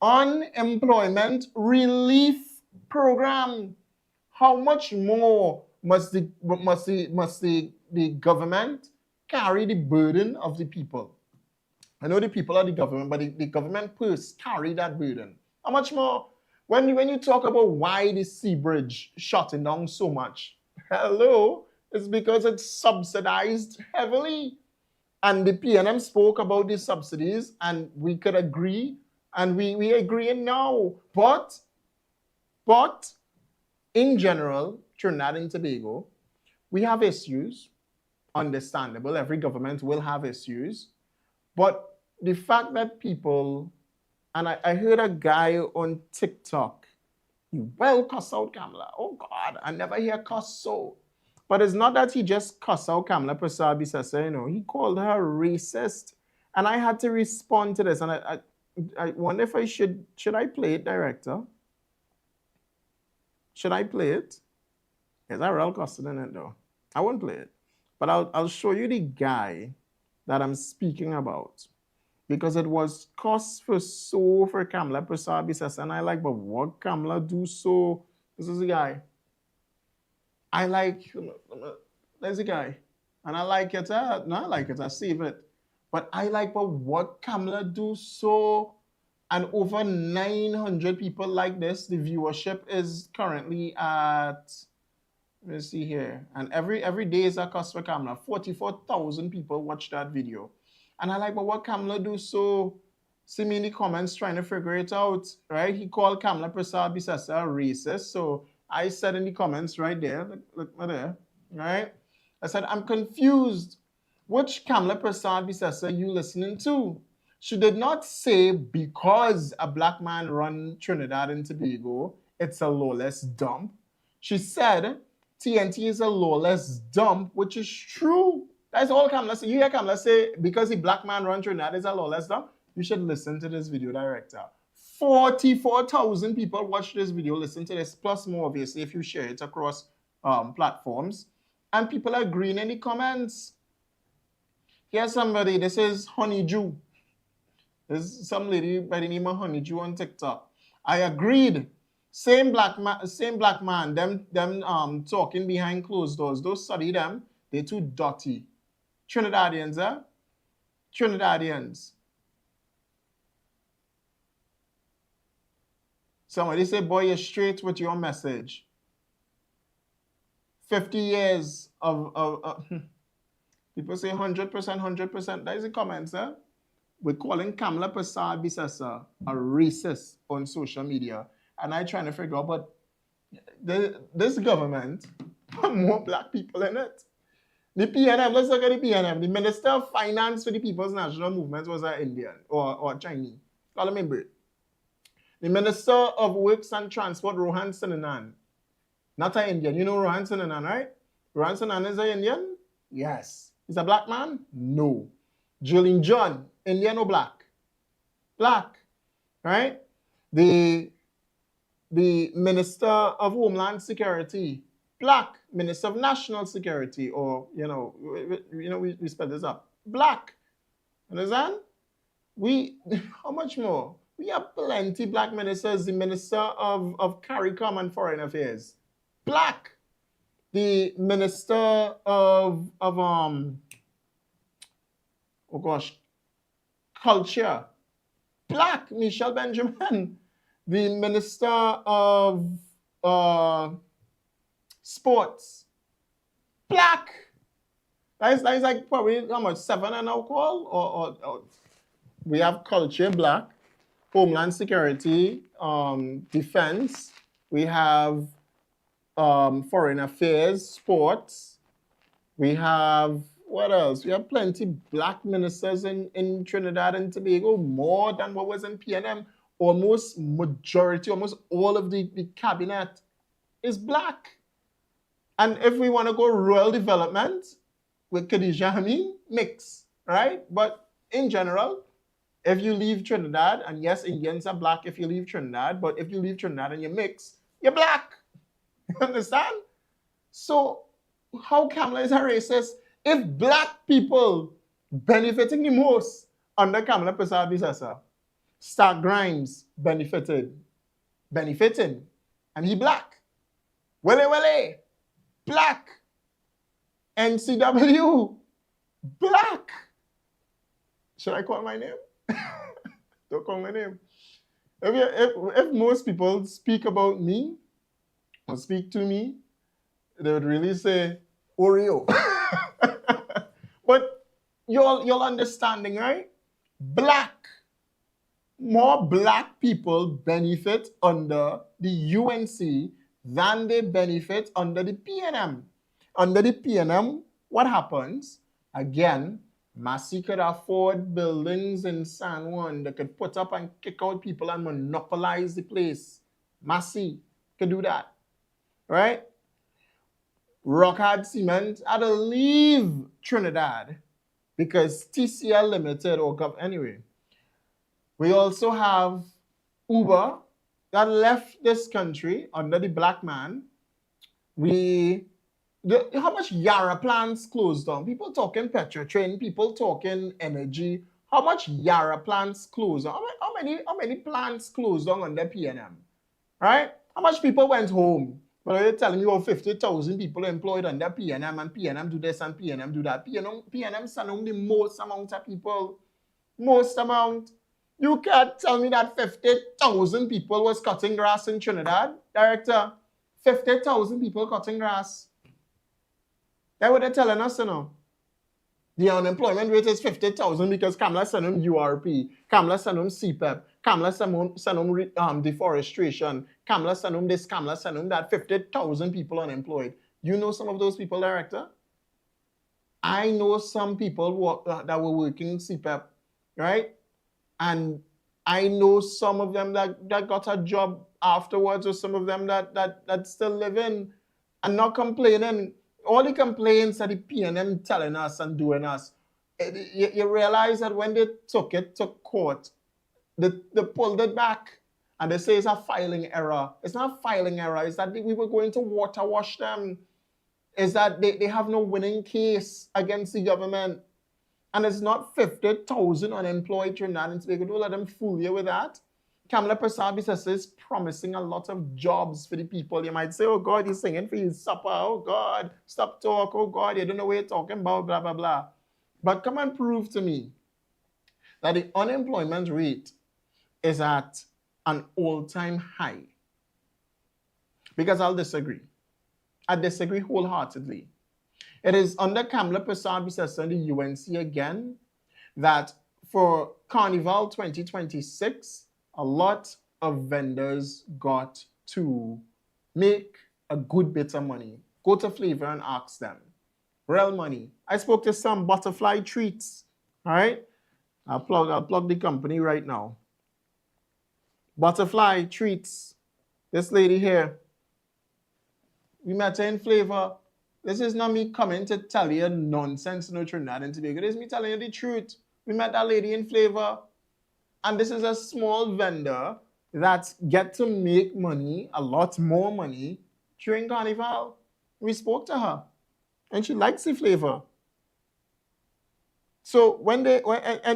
unemployment relief program. How much more must the the government carry the burden of the people. I know the people are the government, but the government purse carry that burden. How much more? When you talk about why the sea bridge shutting down so much, hello, it's because it's subsidized heavily. And the PNM spoke about the subsidies, and we could agree, and we agree now. But in general, Trinidad and Tobago, we have issues, understandable. Every government will have issues. But the fact that people, and I heard a guy on TikTok, he well cuss out Kamala. Oh God, I never hear cuss so. But it's not that he just cuss out Kamala Prasad Bisasa, you know, he called her racist. And I had to respond to this. And I wonder if should I play it, director? Should I play it? Is that real cussing in it though? I won't play it. But I'll show you the guy that I'm speaking about. Because it was cuss for Kamala Prasad Bisasa. And I like, but what Kamala do so? This is the guy. I like, there's a guy. And I like it, no, I like it, I save it. But I like, but what Kamala do so, and over 900 people like this, the viewership is currently at, let me see here, and every day is a cost for Kamala. 44,000 people watch that video. And I like, but what Kamala do so, see me in the comments trying to figure it out, right? He called Kamala Prasad Bisasa a racist, so I said in the comments right there, look right there, right? I said, I'm confused. Which Kamala Prasad Bisasa you listening to? She did not say because a black man run Trinidad and Tobago, it's a lawless dump. She said TNT is a lawless dump, which is true. That's all Kamala say. You hear Kamala say because the black man run Trinidad is a lawless dump? You should listen to this video, director. 44,000 people watch this video, listen to this, plus more obviously if you share it across platforms. And people are agreeing in the comments. Here's somebody, this is Honeydew. There's some lady by the name of Honeydew on TikTok. I agreed. Same black man, them talking behind closed doors. Don't study them. They're too dirty. Trinidadians, eh? Trinidadians. Somebody say, boy, you're straight with your message. 50 years of people say 100%, 100%. That is the comments, eh? We're calling Kamala Prasad Bisasa a racist on social media. And I trying to figure out, but this government put more black people in it. The PNM, let's look at the PNM. The Minister of Finance for the People's National Movement was an Indian or Chinese. Call him Brit. The Minister of Works and Transport, Rohan Sinanan, not an Indian. You know Rohan Sinanan, right? Rohan Sinanan is an Indian? Yes. He's a black man? No. Julian John, Indian or black? Black, right? The Minister of Homeland Security, black. Minister of National Security, or, we spell this up. Black. Understand? How much more? We have plenty black ministers. The Minister of CARICOM and Foreign Affairs, black. The Minister of Culture, black, Michelle Benjamin. The Minister of Sports, black. That is like probably how much, 7 and alcohol? Or we have culture, black. Homeland Security, Defense. We have Foreign Affairs, Sports. We have, what else? We have plenty black ministers in Trinidad and Tobago, more than what was in PNM. Almost all of the cabinet is black. And if we want to go rural development with Khadija mix, right? But in general, if you leave Trinidad, and yes, Indians are black if you leave Trinidad, but if you leave Trinidad and you mix, you're black. You understand? So how Kamala is a racist if black people benefiting the most under Kamala Prasad Bisasa? Stark Grimes benefiting, and he black. Wele, black. NCW, black. Should I call my name? Don't call my name. If most people speak about me or speak to me, they would really say Oreo. But you're understanding, right? Black. More black people benefit under the UNC than they benefit under the PNM. Under the PNM, what happens? Again, Massey could afford buildings in San Juan that could put up and kick out people and monopolize the place. Massey could do that, right? Rockhard Cement had to leave Trinidad because TCL Limited anyway. We also have Uber that left this country under the black man. How much Yara plants closed down? People talking Petrotrain, people talking energy. How much Yara plants closed down? How many plants closed down under PNM? Right? How much people went home? But you're telling me 50,000 people employed under PNM, and PNM do this and PNM do that. PNM send home the most amount of people. Most amount. You can't tell me that 50,000 people was cutting grass in Trinidad, Director. 50,000 people cutting grass. That's what they're telling us, you know. The unemployment rate is 50,000 because Kamala sent them URP, Kamala sent them CPEP, Kamala sent them deforestation, Kamala sent them this, Kamala sent them that. 50,000 people unemployed. You know some of those people, Director? I know some people that were working CPEP, right? And I know some of them that got a job afterwards, or some of them that still live in and not complaining. All the complaints that the PNM telling us and doing us, you realize that when they took it to court, they pulled it back and they say it's a filing error. It's not a filing error. It's that we were going to water wash them. It's that they have no winning case against the government. And it's not 50,000 unemployed Trinidad and Tobago. Don't let them fool you with that. Kamala Prasad is promising a lot of jobs for the people. You might say, oh God, he's singing for his supper. Oh God, stop talk. Oh God, you don't know what you're talking about, blah, blah, blah. But come and prove to me that the unemployment rate is at an all-time high. Because I'll disagree. I disagree wholeheartedly. It is under Kamala Prasad and the UNC again that for Carnival 2026, a lot of vendors got to make a good bit of money. Go to Flavor and ask them. Real money. I spoke to some Butterfly Treats. All right? I'll plug the company right now. Butterfly Treats. This lady here. We met her in Flavor. This is not me coming to tell you nonsense, no Trinidad and Tobago. This is me telling you the truth. We met that lady in Flavor. And this is a small vendor that get to make money, a lot more money, during Carnival. We spoke to her, and she likes the flavor. So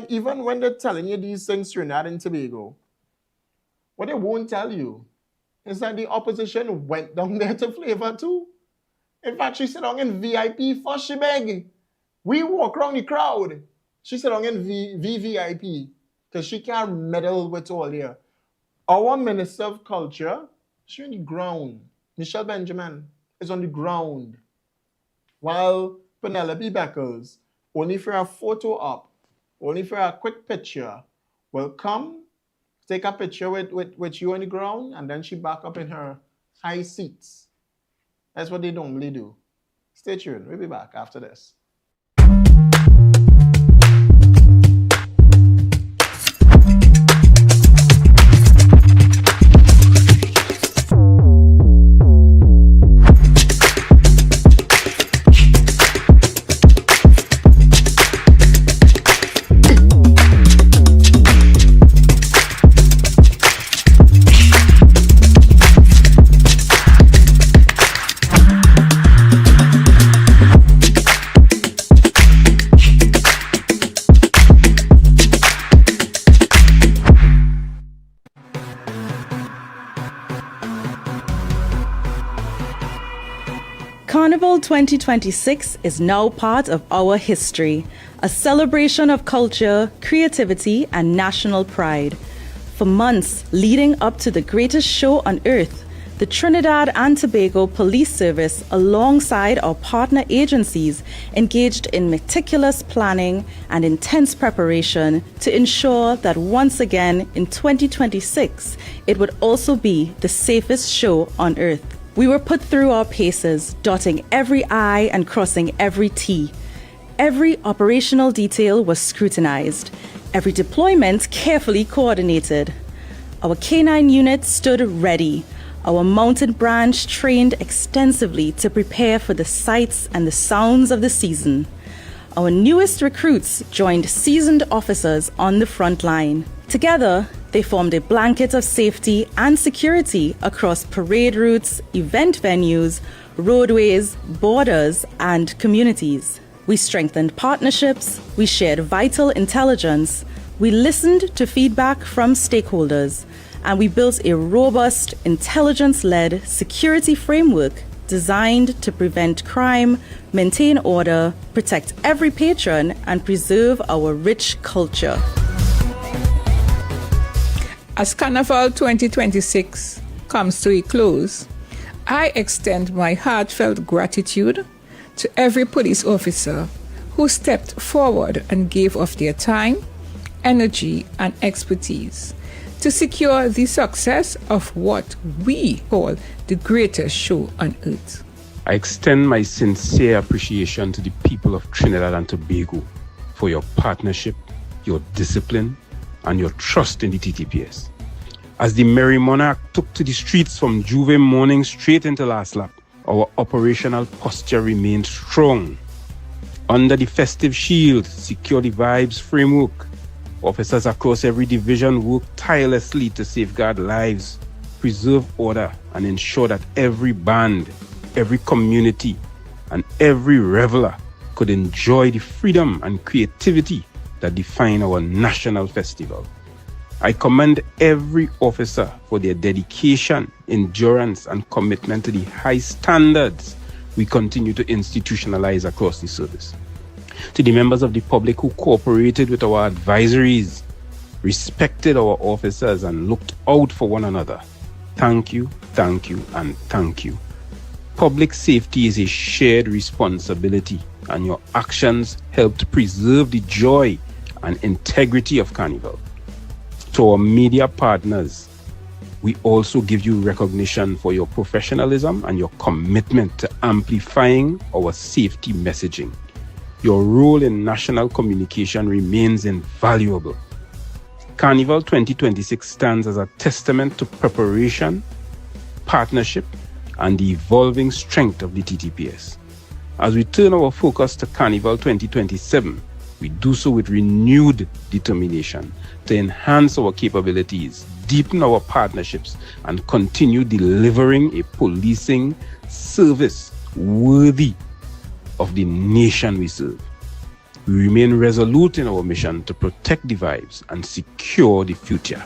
even when they're telling you these things, Trinidad and Tobago, what they won't tell you is that the opposition went down there to Flavor too. In fact, she sat down in VIP first, she beg. We walk around the crowd. She sat down in VVIP. Because she can't meddle with all here. Our Minister of Culture, she's on the ground. Michelle Benjamin is on the ground. While Penelope Beckles, only for a photo op, only for a quick picture, will come, take a picture with you on the ground, and then she back up in her high seats. That's what they normally do. Stay tuned. We'll be back after this. Carnival 2026 is now part of our history, a celebration of culture, creativity, and national pride. For months leading up to the greatest show on earth, the Trinidad and Tobago Police Service, alongside our partner agencies, engaged in meticulous planning and intense preparation to ensure that once again in 2026, it would also be the safest show on earth. We were put through our paces, dotting every I and crossing every T. Every operational detail was scrutinized, every deployment carefully coordinated. Our K9 unit stood ready, our mounted branch trained extensively to prepare for the sights and the sounds of the season. Our newest recruits joined seasoned officers on the front line. Together, they formed a blanket of safety and security across parade routes, event venues, roadways, borders, and communities. We strengthened partnerships, we shared vital intelligence, we listened to feedback from stakeholders, and we built a robust, intelligence-led security framework designed to prevent crime, maintain order, protect every patron, and preserve our rich culture. As Carnival 2026 comes to a close, I extend my heartfelt gratitude to every police officer who stepped forward and gave of their time, energy, and expertise to secure the success of what we call the greatest show on earth. I extend my sincere appreciation to the people of Trinidad and Tobago for your partnership, your discipline, and your trust in the TTPS. As the Merry Monarch took to the streets from Juve morning straight into last lap, our operational posture remained strong. Under the festive shield, Secure the Vibes framework, officers across every division worked tirelessly to safeguard lives, preserve order, and ensure that every band, every community, and every reveler could enjoy the freedom and creativity that define our national festival. I commend every officer for their dedication, endurance, and commitment to the high standards we continue to institutionalize across the service. To the members of the public who cooperated with our advisories, respected our officers, and looked out for one another, thank you, and thank you. Public safety is a shared responsibility, and your actions helped preserve the joy and integrity of Carnival. To our media partners, we also give you recognition for your professionalism and your commitment to amplifying our safety messaging. Your role in national communication remains invaluable. Carnival 2026 stands as a testament to preparation, partnership, and the evolving strength of the TTPS. As we turn our focus to Carnival 2027, we do so with renewed determination to enhance our capabilities, deepen our partnerships, and continue delivering a policing service worthy of the nation we serve. We remain resolute in our mission to protect the vibes and secure the future.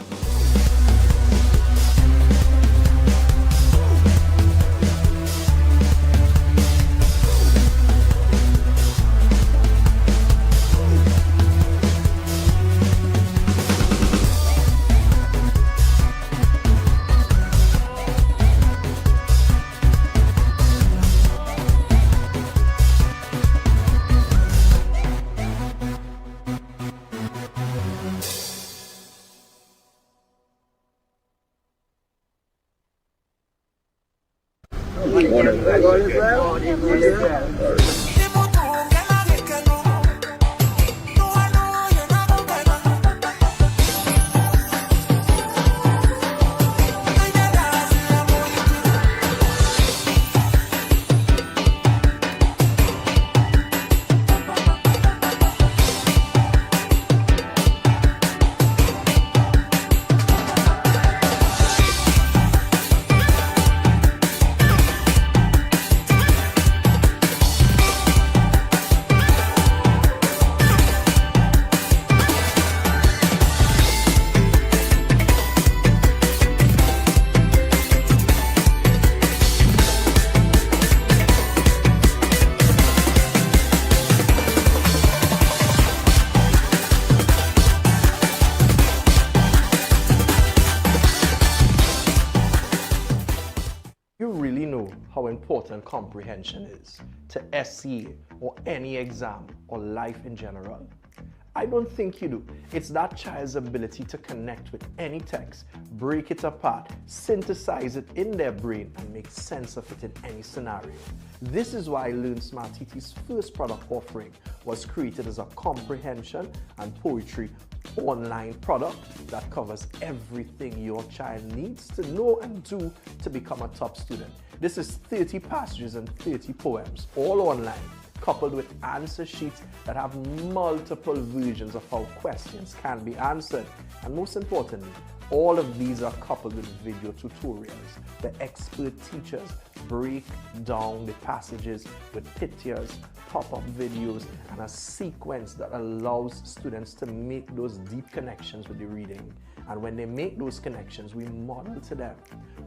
know how important comprehension is to SCA or any exam or life in general? I don't think you do. It's that child's ability to connect with any text, break it apart, synthesize it in their brain, and make sense of it in any scenario. This is why Learn Smart TT's first product offering was created as a comprehension and poetry online product that covers everything your child needs to know and do to become a top student. This is 30 passages and 30 poems, all online, coupled with answer sheets that have multiple versions of how questions can be answered. And most importantly, all of these are coupled with video tutorials. The expert teachers break down the passages with pictures, pop-up videos, and a sequence that allows students to make those deep connections with the reading. And when they make those connections, we model to them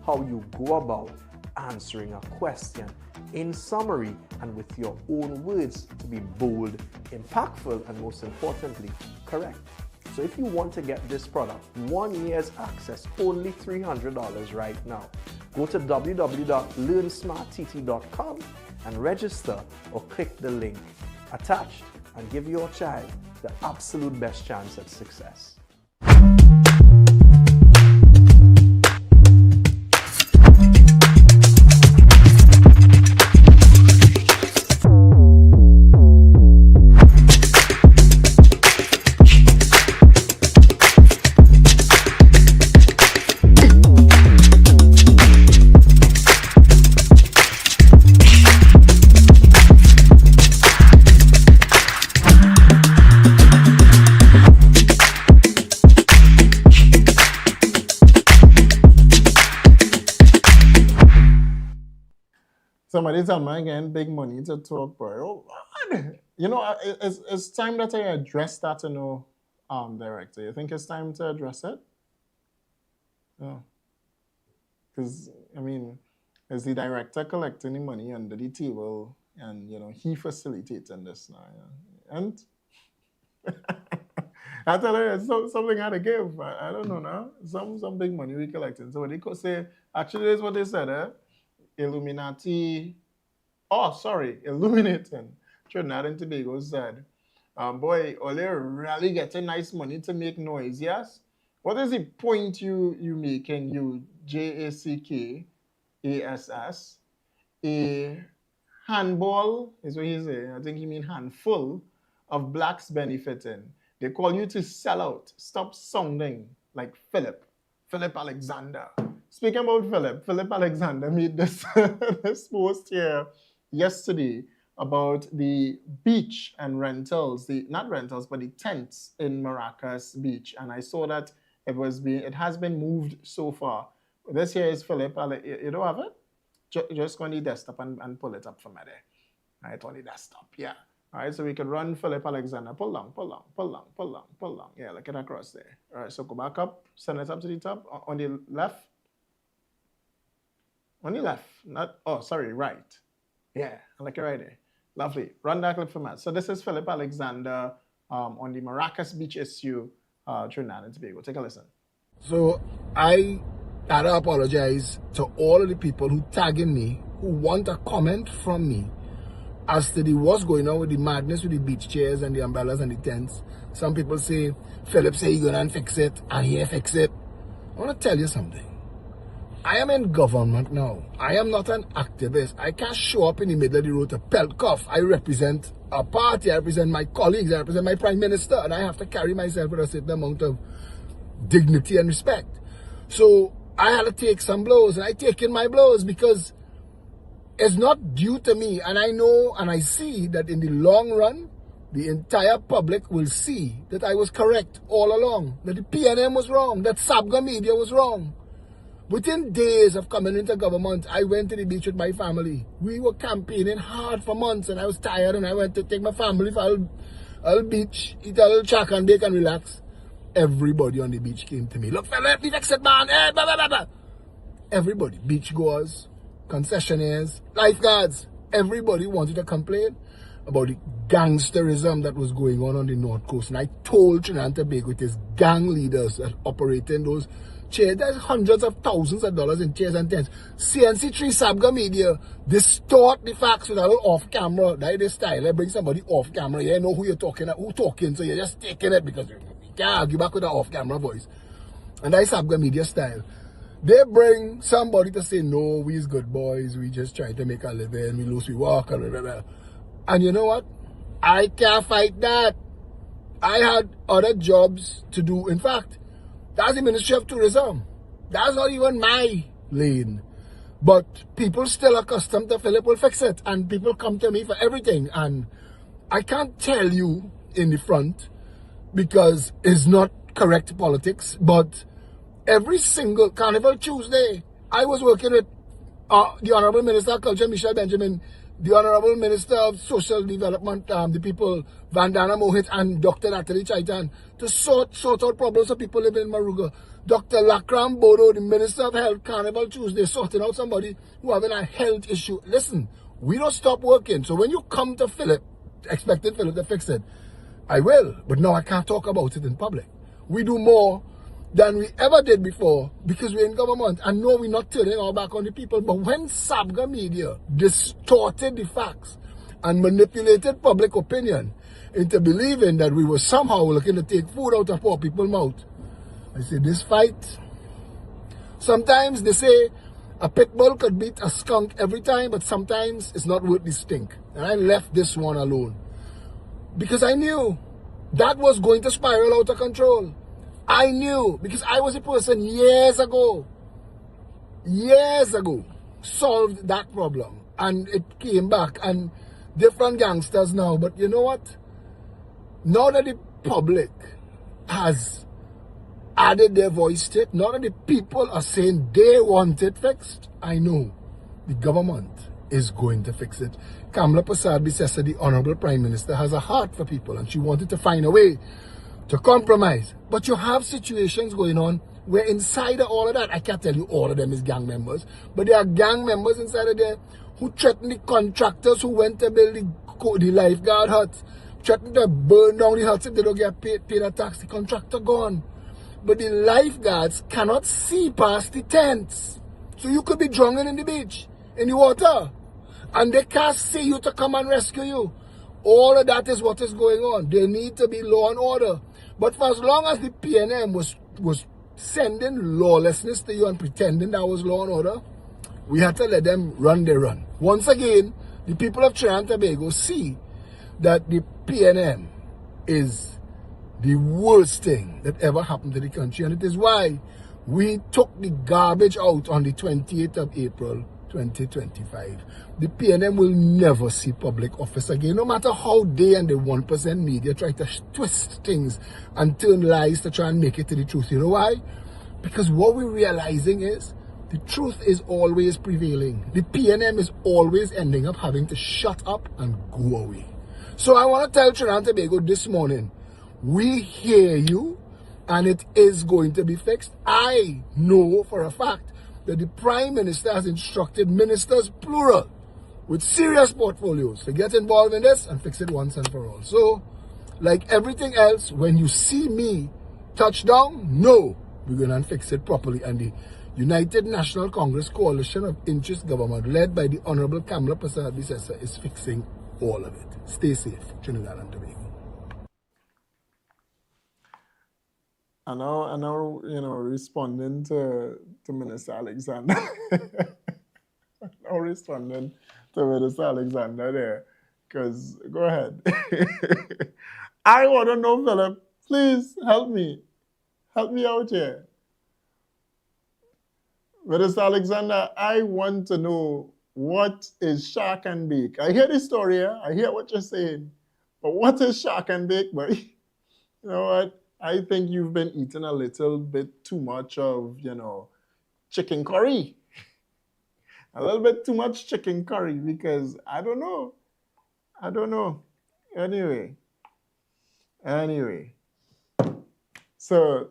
how you go about answering a question in summary and with your own words to be bold, impactful, and most importantly, correct. So if you want to get this product, 1 year's access, only $300 right now. Go to www.learnsmarttt.com and register, or click the link attached and give your child the absolute best chance at success. Somebody tell me again, big money to talk, boy. Oh, God. You know, it's time that I address that, you know, director. You think it's time to address it? No. Because, I mean, is the director collecting the money under the table and, you know, he facilitating this now? Yeah? And I tell her, something had to give. I don't know now. Some big money we collecting. So what they could say, actually, this is what they said, Illuminating Trinidad and Tobago said, boy, Ole really getting nice money to make noise, yes? What is the point you making, you JACKASS, a handball, is what he said, I think he mean handful of blacks benefiting. They call you to sell out. Stop sounding like Philip Alexander. Speaking about Philip Alexander made this, this post here yesterday about the beach and rentals, not rentals, but the tents in Maracas Beach. And I saw that it has been moved so far. This here is Philip. You don't have it? Just go on the desktop and pull it up for me there. All right, on the desktop, yeah. All right, so we can run Philip Alexander. Pull down. Yeah, look at across there. All right, so go back up, send it up to the top. On the left. On the left, right. Yeah, I like it right there. Lovely. Run that clip for me. So this is Philip Alexander on the Maracas Beach issue, Trinidad and Tobago. Take a listen. So I gotta apologize to all of the people who tagging me, who want a comment from me as to what's going on with the madness with the beach chairs and the umbrellas and the tents. Some people say, Philip say he's gonna fix it, and he fix it. I wanna tell you something. I am in government now. I am not an activist. I can't show up in the middle of the road to pelt cuff. I represent a party. I represent my colleagues. I represent my prime minister. And I have to carry myself with a certain amount of dignity and respect. So I had to take some blows. And I taken my blows because it's not due to me. And I know and I see that in the long run, the entire public will see that I was correct all along. That the PNM was wrong. That Sabga Media was wrong. Within days of coming into government, I went to the beach with my family. We were campaigning hard for months and I was tired and I went to take my family for a little beach, eat a little shack and bake and relax. Everybody on the beach came to me. Look, Philip, we fix it, man. Hey, blah, blah, blah, blah. Everybody, beachgoers, concessionaires, lifeguards, everybody wanted to complain about the gangsterism that was going on the North Coast. And I told Trinidad and Tobago it is gang leaders that operate in those chairs. There's hundreds of thousands of dollars in chairs and tents. CNC3 Sabga Media distort the facts with a little off camera. That is the style. They bring somebody off camera. You know who you're talking at, who talking, so you're just taking it because you can't argue back with an off camera voice. And that is Sabga Media style. They bring somebody to say, no, we's good boys, we just trying to make a living, we lose, we walk, and blah, blah, blah. And you know what? I can't fight that. I had other jobs to do. In fact, that's the Ministry of Tourism. That's not even my lane. But people still accustomed to Philip will fix it. And people come to me for everything. And I can't tell you in the front because it's not correct politics. But every single Carnival Tuesday, I was working with the Honorable Minister of Culture, Michelle Benjamin, the Honorable Minister of Social Development, the people, Vandana Mohit and Dr. Natalie Chaitan, to sort out problems of people living in Maruga. Dr. Lakram Bodo, the Minister of Health, Carnival Tuesday, sorting out somebody who having a health issue. Listen, we don't stop working. So when you come to Philip, expecting Philip to fix it, I will. But now I can't talk about it in public. We do more than we ever did before because we're in government. And no, we're not turning our back on the people. But when Sabga Media distorted the facts and manipulated public opinion into believing that we were somehow looking to take food out of poor people's mouth, I say this fight, sometimes they say a pit bull could beat a skunk every time, but sometimes it's not worth the stink. And I left this one alone because I knew that was going to spiral out of control. I knew because I was a person years ago, solved that problem and it came back and different gangsters now. But you know what? Now that the public has added their voice to it, now that the people are saying they want it fixed, I know the government is going to fix it. Kamala Prasad-Bissessar, the Honorable Prime Minister, has a heart for people and she wanted to find a way to compromise. But you have situations going on where inside of all of that, I can't tell you all of them is gang members, but there are gang members inside of there who threaten the contractors who went to build the lifeguard huts, threaten to burn down the huts if they don't get paid a tax. The contractor gone. But the lifeguards cannot see past the tents. So you could be drowning in the beach, in the water, and they can't see you to come and rescue you. All of that is what is going on. There need to be law and order. But for as long as the PNM was sending lawlessness to you and pretending that was law and order, we had to let them run their run. Once again, the people of Trinidad and Tobago see that the PNM is the worst thing that ever happened to the country. And it is why we took the garbage out on the 28th of April, 2025. The PNM will never see public office again, no matter how they and the 1% media try to twist things and turn lies to try and make it to the truth. You know why? Because what we're realizing is the truth is always prevailing. The PNM is always ending up having to shut up and go away. So I want to tell Trinidad and Tobago this morning, we hear you and it is going to be fixed. I know for a fact that the Prime Minister has instructed ministers, plural, with serious portfolios to get involved in this and fix it once and for all. So, like everything else, when you see me touch down, no, we're going to fix it properly. And the United National Congress Coalition of Interest Government, led by the Honorable Kamala Prasad-Bissessar, is fixing all of it. Stay safe, Trinidad and Tobago. I know, responding to Minister Alexander. Now responding to Minister Alexander there. Because, go ahead. I want to know, Philip, please help me. Help me out here. Minister Alexander, I want to know, what is shark and bake? I hear the story here. I hear what you're saying. But what is shark and bake, boy? You know what? I think you've been eating a little bit too much of, chicken curry. A little bit too much chicken curry because I don't know. Anyway. So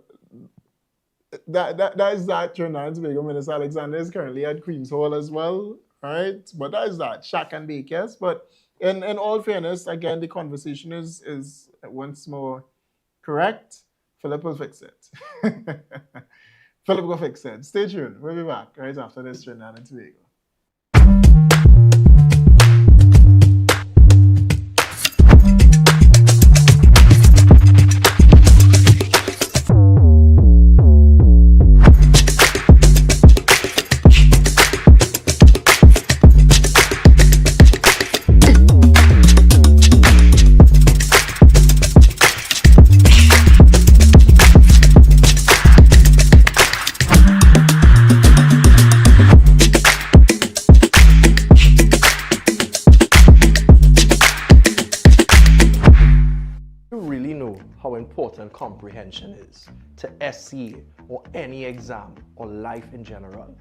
that is that. Trinidad and Tobago Minister Alexander is currently at Queen's Hall as well, right? But that is that. Shack and bake, yes. But in all fairness, again, the conversation is once more correct. Philip will fix it. Philip go fix it. Stay tuned. We'll be back right after this Trinidad and Tobago. How important comprehension is to SCA or any exam or life in general?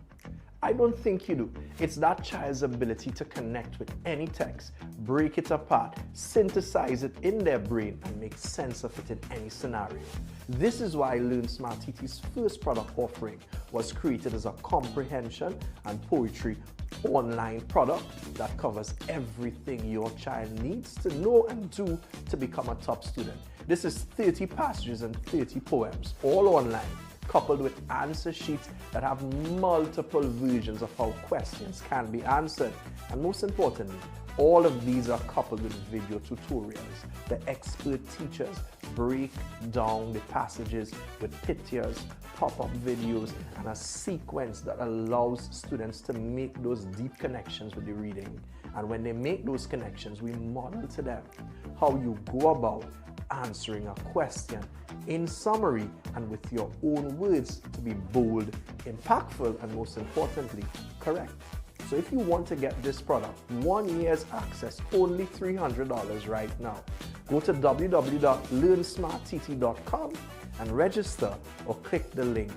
I don't think you do. It's that child's ability to connect with any text, break it apart, synthesize it in their brain, and make sense of it in any scenario. This is why Learn Smart TT's first product offering was created as a comprehension and poetry online product that covers everything your child needs to know and do to become a top student. This is 30 passages and 30 poems, all online, coupled with answer sheets that have multiple versions of how questions can be answered. And most importantly, all of these are coupled with video tutorials. The expert teachers break down the passages with pictures, pop-up videos, and a sequence that allows students to make those deep connections with the reading. And when they make those connections, we model to them how you go about answering a question in summary and with your own words to be bold, impactful, and most importantly, correct. So if you want to get this product, 1 year's access, only $300 right now. Go to www.learnsmarttt.com and register or click the link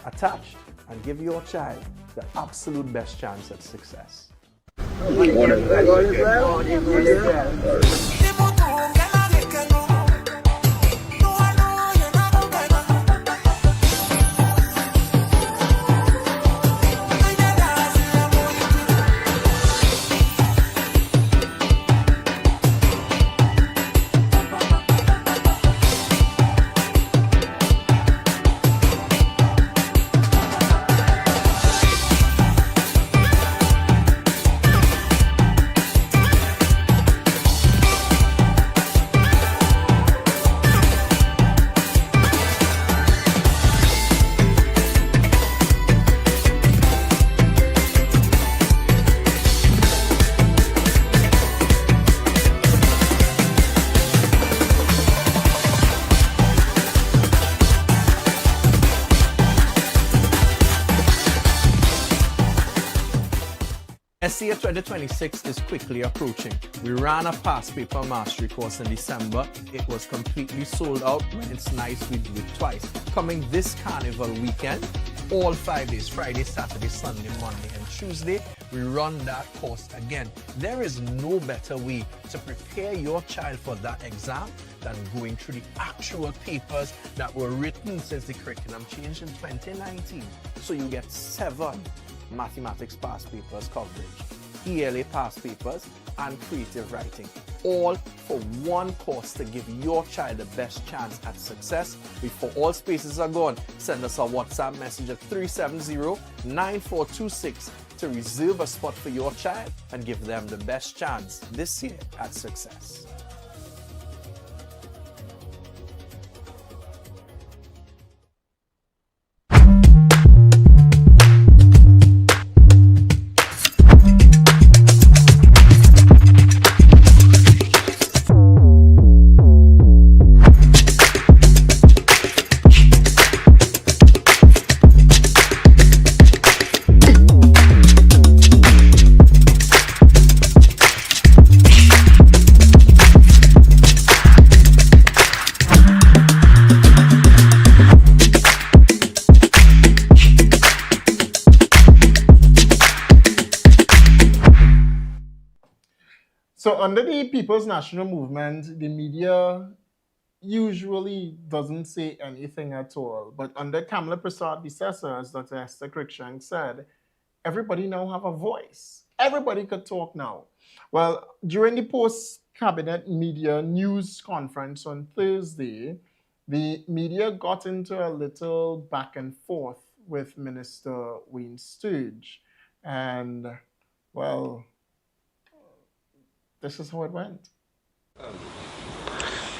attached and give your child the absolute best chance at success. SCA 2026 is quickly approaching. We ran a past paper mastery course in December. It was completely sold out. When it's nice, we do it twice. Coming this carnival weekend, all 5 days, Friday, Saturday, Sunday, Monday, and Tuesday, we run that course again. There is no better way to prepare your child for that exam than going through the actual papers that were written since the curriculum changed in 2019. So you get 7 mathematics past papers coverage, ELA past papers, and creative writing, all for one course to give your child the best chance at success. Before all spaces are gone, send us a WhatsApp message at 370-9426 to reserve a spot for your child and give them the best chance this year at success. So under the People's National Movement, the media usually doesn't say anything at all. But under Kamala Prasad Bissessar, as Dr. Esther Cruikshank said, everybody now have a voice. Everybody could talk now. Well, during the post-cabinet media news conference on Thursday, the media got into a little back and forth with Minister Wayne Sturge. And, well, this is how it went.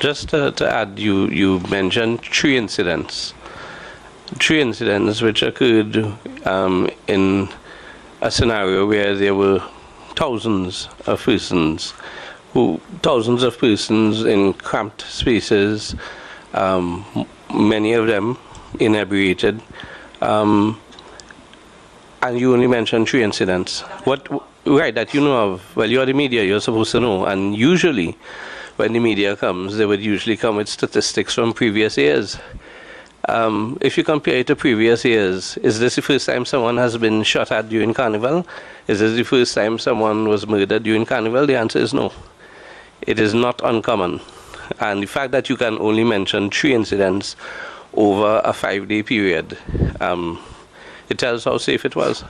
Just to add, you mentioned three incidents which occurred in a scenario where there were thousands of persons in cramped spaces, many of them inebriated, and you only mentioned three incidents. Right, that you know of? Well, you're the media, you're supposed to know, and usually when the media comes, they would usually come with statistics from previous years. If you compare it to previous years, is this the first time someone has been shot at during Carnival? Is this the first time someone was murdered during Carnival? The answer is no. It is not uncommon. And the fact that you can only mention three incidents over a 5-day period, it tells how safe it was.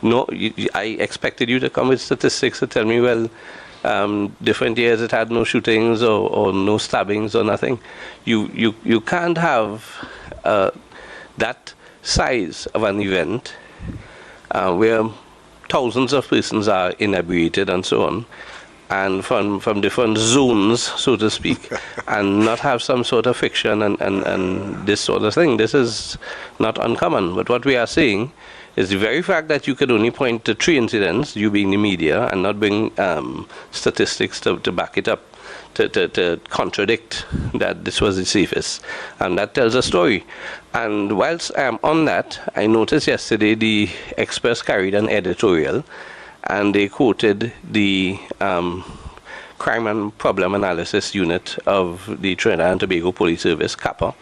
No, I expected you to come with statistics to tell me, well, different years it had no shootings or no stabbings or nothing. You can't have that size of an event where thousands of persons are inebriated and so on, and from different zones, so to speak, and not have some sort of fiction and this sort of thing. This is not uncommon. But what we are saying is the very fact that you could only point to three incidents, you being the media, and not bring statistics to back it up, to contradict that this was the safest. And that tells a story. And whilst I am on that, I noticed yesterday the Express carried an editorial, and they quoted the Crime and Problem Analysis Unit of the Trinidad and Tobago Police Service, CAPA.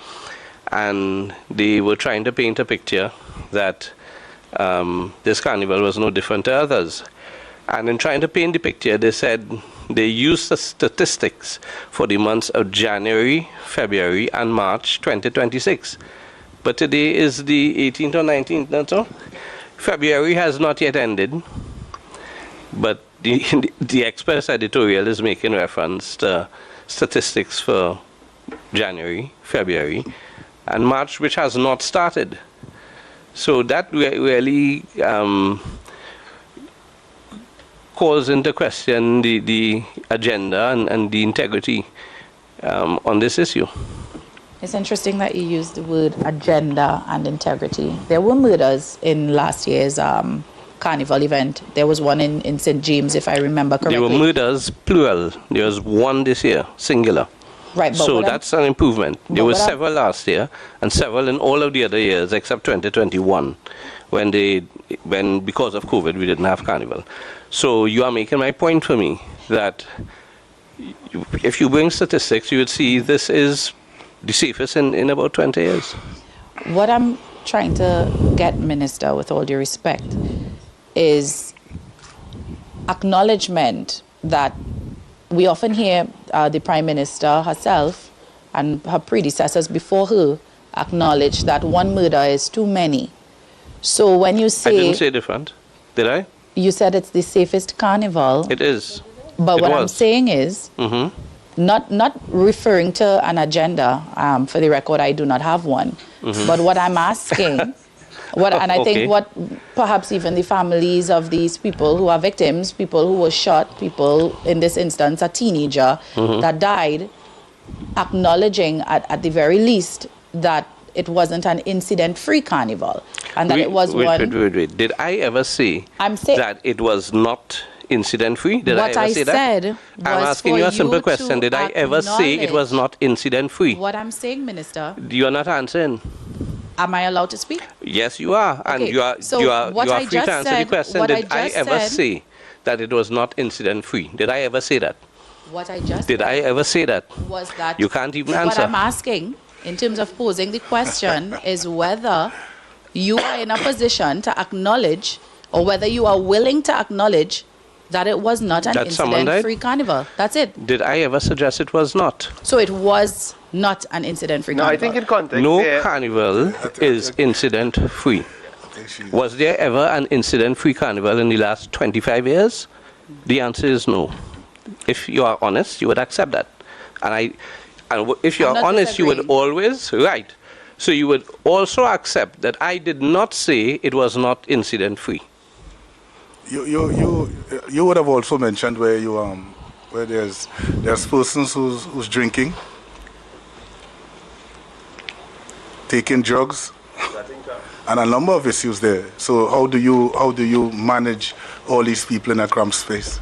And they were trying to paint a picture that this carnival was no different to others. And in trying to paint the picture, they said they used the statistics for the months of January, February, and March 2026. But today is the 18th or 19th, not so? February has not yet ended, but the Express editorial is making reference to statistics for January, February, and March, which has not started. So that really calls into question the agenda and the integrity on this issue. It's interesting that you used the word agenda and integrity. There were murders in last year's carnival event. There was one in St. James, if I remember correctly. There were murders, plural. There was one this year, singular. Right, but so that's an improvement. There were several last year and several in all of the other years except 2021 when because of COVID we didn't have carnival. So you are making my point for me that if you bring statistics you would see this is the safest in about 20 years. What I'm trying to get, Minister, with all due respect, is acknowledgement that we often hear the Prime Minister herself and her predecessors before her acknowledge that one murder is too many. So when you say... I didn't say different, did I? You said it's the safest carnival. It is. But what I'm saying is, not referring to an agenda, for the record, I do not have one. But what I'm asking... I think what perhaps even the families of these people who are victims, people who were shot, people, in this instance, a teenager that died, acknowledging at the very least that it wasn't an incident-free carnival and that it was one... Wait. Did I ever say that it was not incident-free? Did I ever say that? I'm asking you a simple question. Did I ever say it was not incident-free? What I'm saying, Minister... You are not answering. Am I allowed to speak? Yes, you are. And you are free to answer the question. Did I ever say that it was not incident-free? Did I ever say that? What I just Did I ever say that? Was that... You can't even answer. What I'm asking, in terms of posing the question, is whether you are in a position to acknowledge, or whether you are willing to acknowledge that it was not an incident-free carnival. That's it. Did I ever suggest it was not? So it was not an incident-free carnival? I think in context... No carnival is incident-free. Was there ever an incident-free carnival in the last 25 years? The answer is no. If you are honest, you would accept that. And if you are honest, you would always... Right. So you would also accept that I did not say it was not incident-free. You would have also mentioned where you where there's persons who's drinking, taking drugs, and a number of issues there. So how do you manage all these people in a cramped space?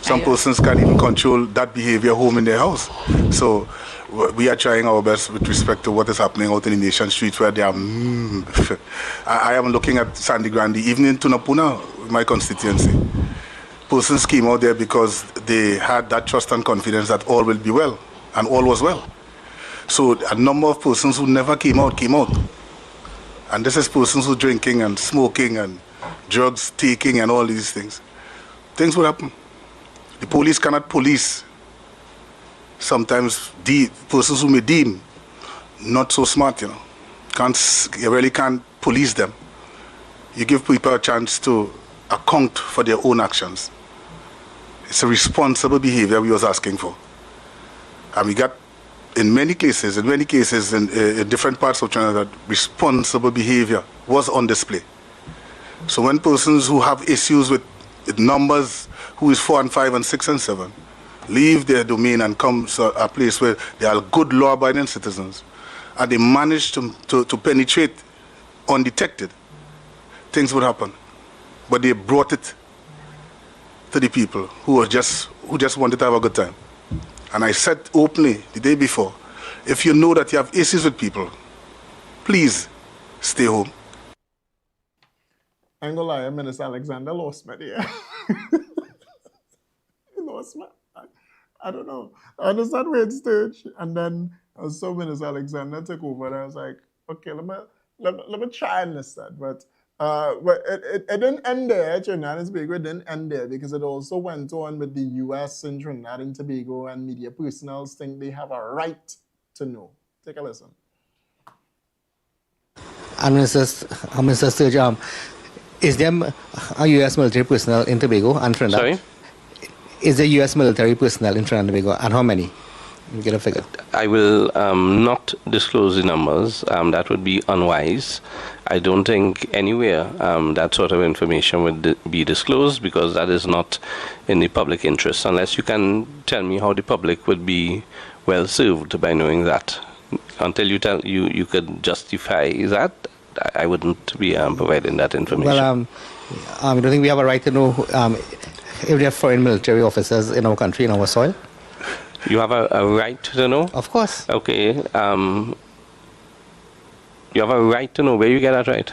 Some persons can't even control that behavior home in their house. So we are trying our best with respect to what is happening out in the nation streets where they are. I am looking at Sandy Grande, even in Tunapuna, my constituency. Persons came out there because they had that trust and confidence that all will be well, and all was well. So a number of persons who never came out. And this is persons who drinking and smoking and drugs taking and all these things. Things will happen. The police cannot police. Sometimes the persons who may deem not so smart, you really can't police them. You give people a chance to account for their own actions. It's a responsible behavior we was asking for. And we got, in many cases in different parts of Trinidad, responsible behavior was on display. So when persons who have issues with numbers, who is 4 and 5 and 6 and 7, leave their domain and come to a place where they are good law-abiding citizens, and they manage to penetrate undetected, things would happen. But they brought it to the people who just wanted to have a good time. And I said openly the day before, if you know that you have issues with people, please stay home. I ain't gonna lie, Minister Alexander lost me there. He lost me. I don't know. I understand where it stage, and then so Minister Alexander took over, and I was like, okay, let me try and understand. But it didn't end there. Trinidad and Tobago didn't end there, because it also went on with the U.S. and Trinidad and Tobago, and media personnel think they have a right to know. Take a listen. And Mr. Sturge, is there a U.S. military personnel in Tobago and Trinidad? Sorry? Is there U.S. military personnel in Trinidad and Tobago, and how many? You get a figure. I will not disclose the numbers. That would be unwise. I don't think anywhere that sort of information would be disclosed, because that is not in the public interest, unless you can tell me how the public would be well served by knowing that. Until you could justify that, I wouldn't be providing that information. Well, I don't think we have a right to know if there are foreign military officers in our country, in our soil. You have a right to know? Of course. Okay. You have a right to know. Where you get that right?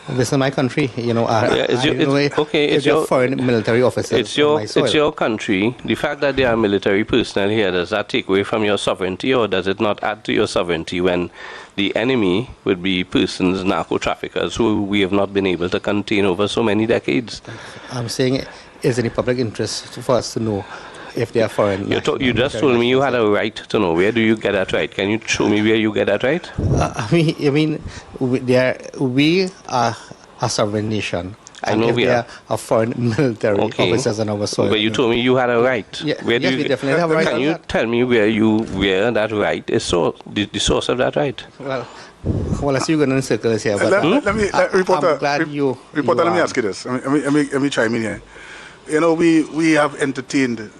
This is my country, it's your foreign military officers. It's your country. The fact that there are military personnel here, does that take away from your sovereignty, or does it not add to your sovereignty when the enemy would be persons, narco traffickers, who we have not been able to contain over so many decades? I'm saying, is it in the public interest for us to know if they are foreign? You just told me you had a right to know. Where do you get that right? Can you show me where you get that right? We are a sovereign nation. I know we are. A foreign military officers on our soil. But you told me you had a right. We definitely have a right. Can you tell me where that right is? So the source of that right? Well, I see you're going in circles here. But Reporter, let me ask you this. Let me chime in here. We have entertained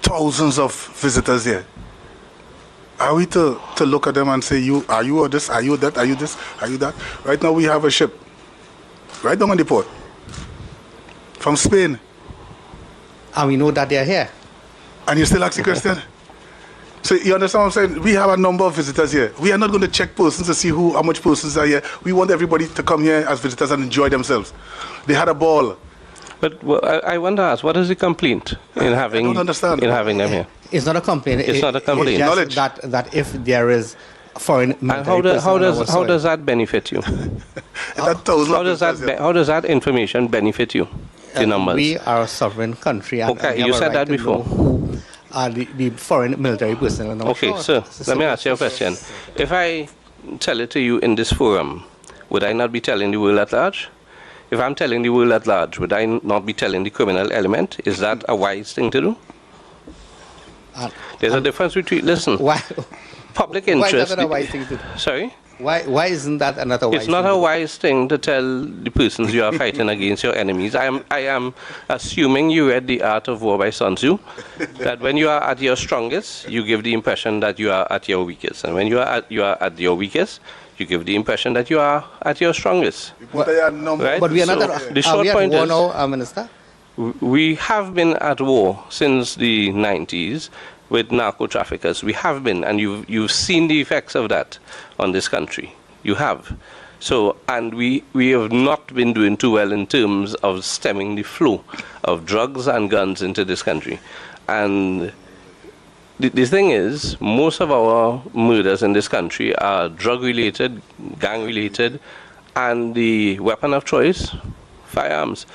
thousands of visitors here. Are we to look at them and say, are you this, are you that, are you this, are you that? Right now we have a ship right down on the port from Spain. And we know that they're here. And you still ask the question? So you understand what I'm saying? We have a number of visitors here. We are not going to check persons to see how much persons are here. We want everybody to come here as visitors and enjoy themselves. They had a ball. But I want to ask, what is the complaint in having them here? It's not a complaint. It's not a complaint. It's just that if there is foreign military how does that benefit you? How does that information benefit you? The numbers. We are a sovereign country. And okay, you said that before. Who are the foreign military personnel? Okay, sir. Let me ask you a question. If I tell it to you in this forum, would I not be telling the world at large? If I'm telling the world at large, would I not be telling the criminal element? Is that a wise thing to do? There's a difference between, listen, public interest. Why is that a wise thing to do? Sorry? Why isn't that another wise It's not thing a to do? wise thing to tell the persons you are fighting against your enemies. I am assuming you read The Art of War by Sun Tzu, that when you are at your strongest, you give the impression that you are at your weakest. And when you are at your weakest, you give the impression that you are at your strongest. Right? But we are not The short point war is, now, Minister? we have been at war since the 90s with narco traffickers. We have been, and you've seen the effects of that on this country. You have. So, and we have not been doing too well in terms of stemming the flow of drugs and guns into this country. And the thing is, most of our murders in this country are drug-related, gang-related, and the weapon of choice, firearms.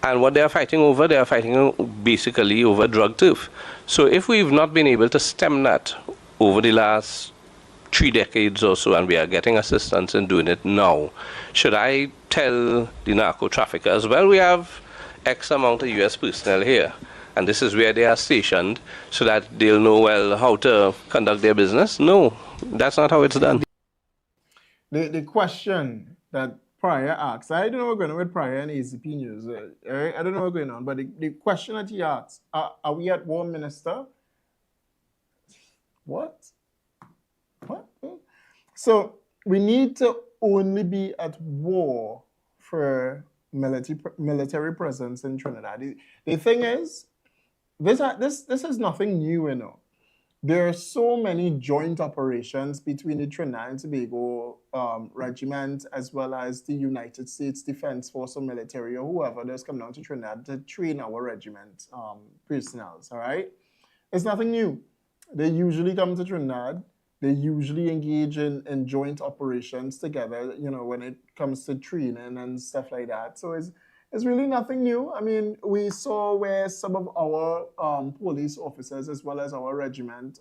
And what they are fighting over, they are fighting basically over drug turf. So if we've not been able to stem that over the last 3 decades or so, and we are getting assistance in doing it now, should I tell the narco traffickers, well, we have X amount of US personnel here, and this is where they are stationed, so that they'll know well how to conduct their business? No, that's not how it's done. The question that Pryor asked, I don't know what's going on with Pryor and ACP News. I don't know what's going on, but the question that he asked, are we at war, Minister? What? So we need to only be at war for military presence in Trinidad. The thing is, this is nothing new, you know. There are so many joint operations between the Trinidad and Tobago regiment as well as the United States Defense Force or military or whoever that's come down to Trinidad to train our regiment personnel, all right? It's nothing new. They usually come to Trinidad. They usually engage in joint operations together, you know, when it comes to training and stuff like that. So it's really nothing new. I mean, we saw where some of our police officers as well as our regiment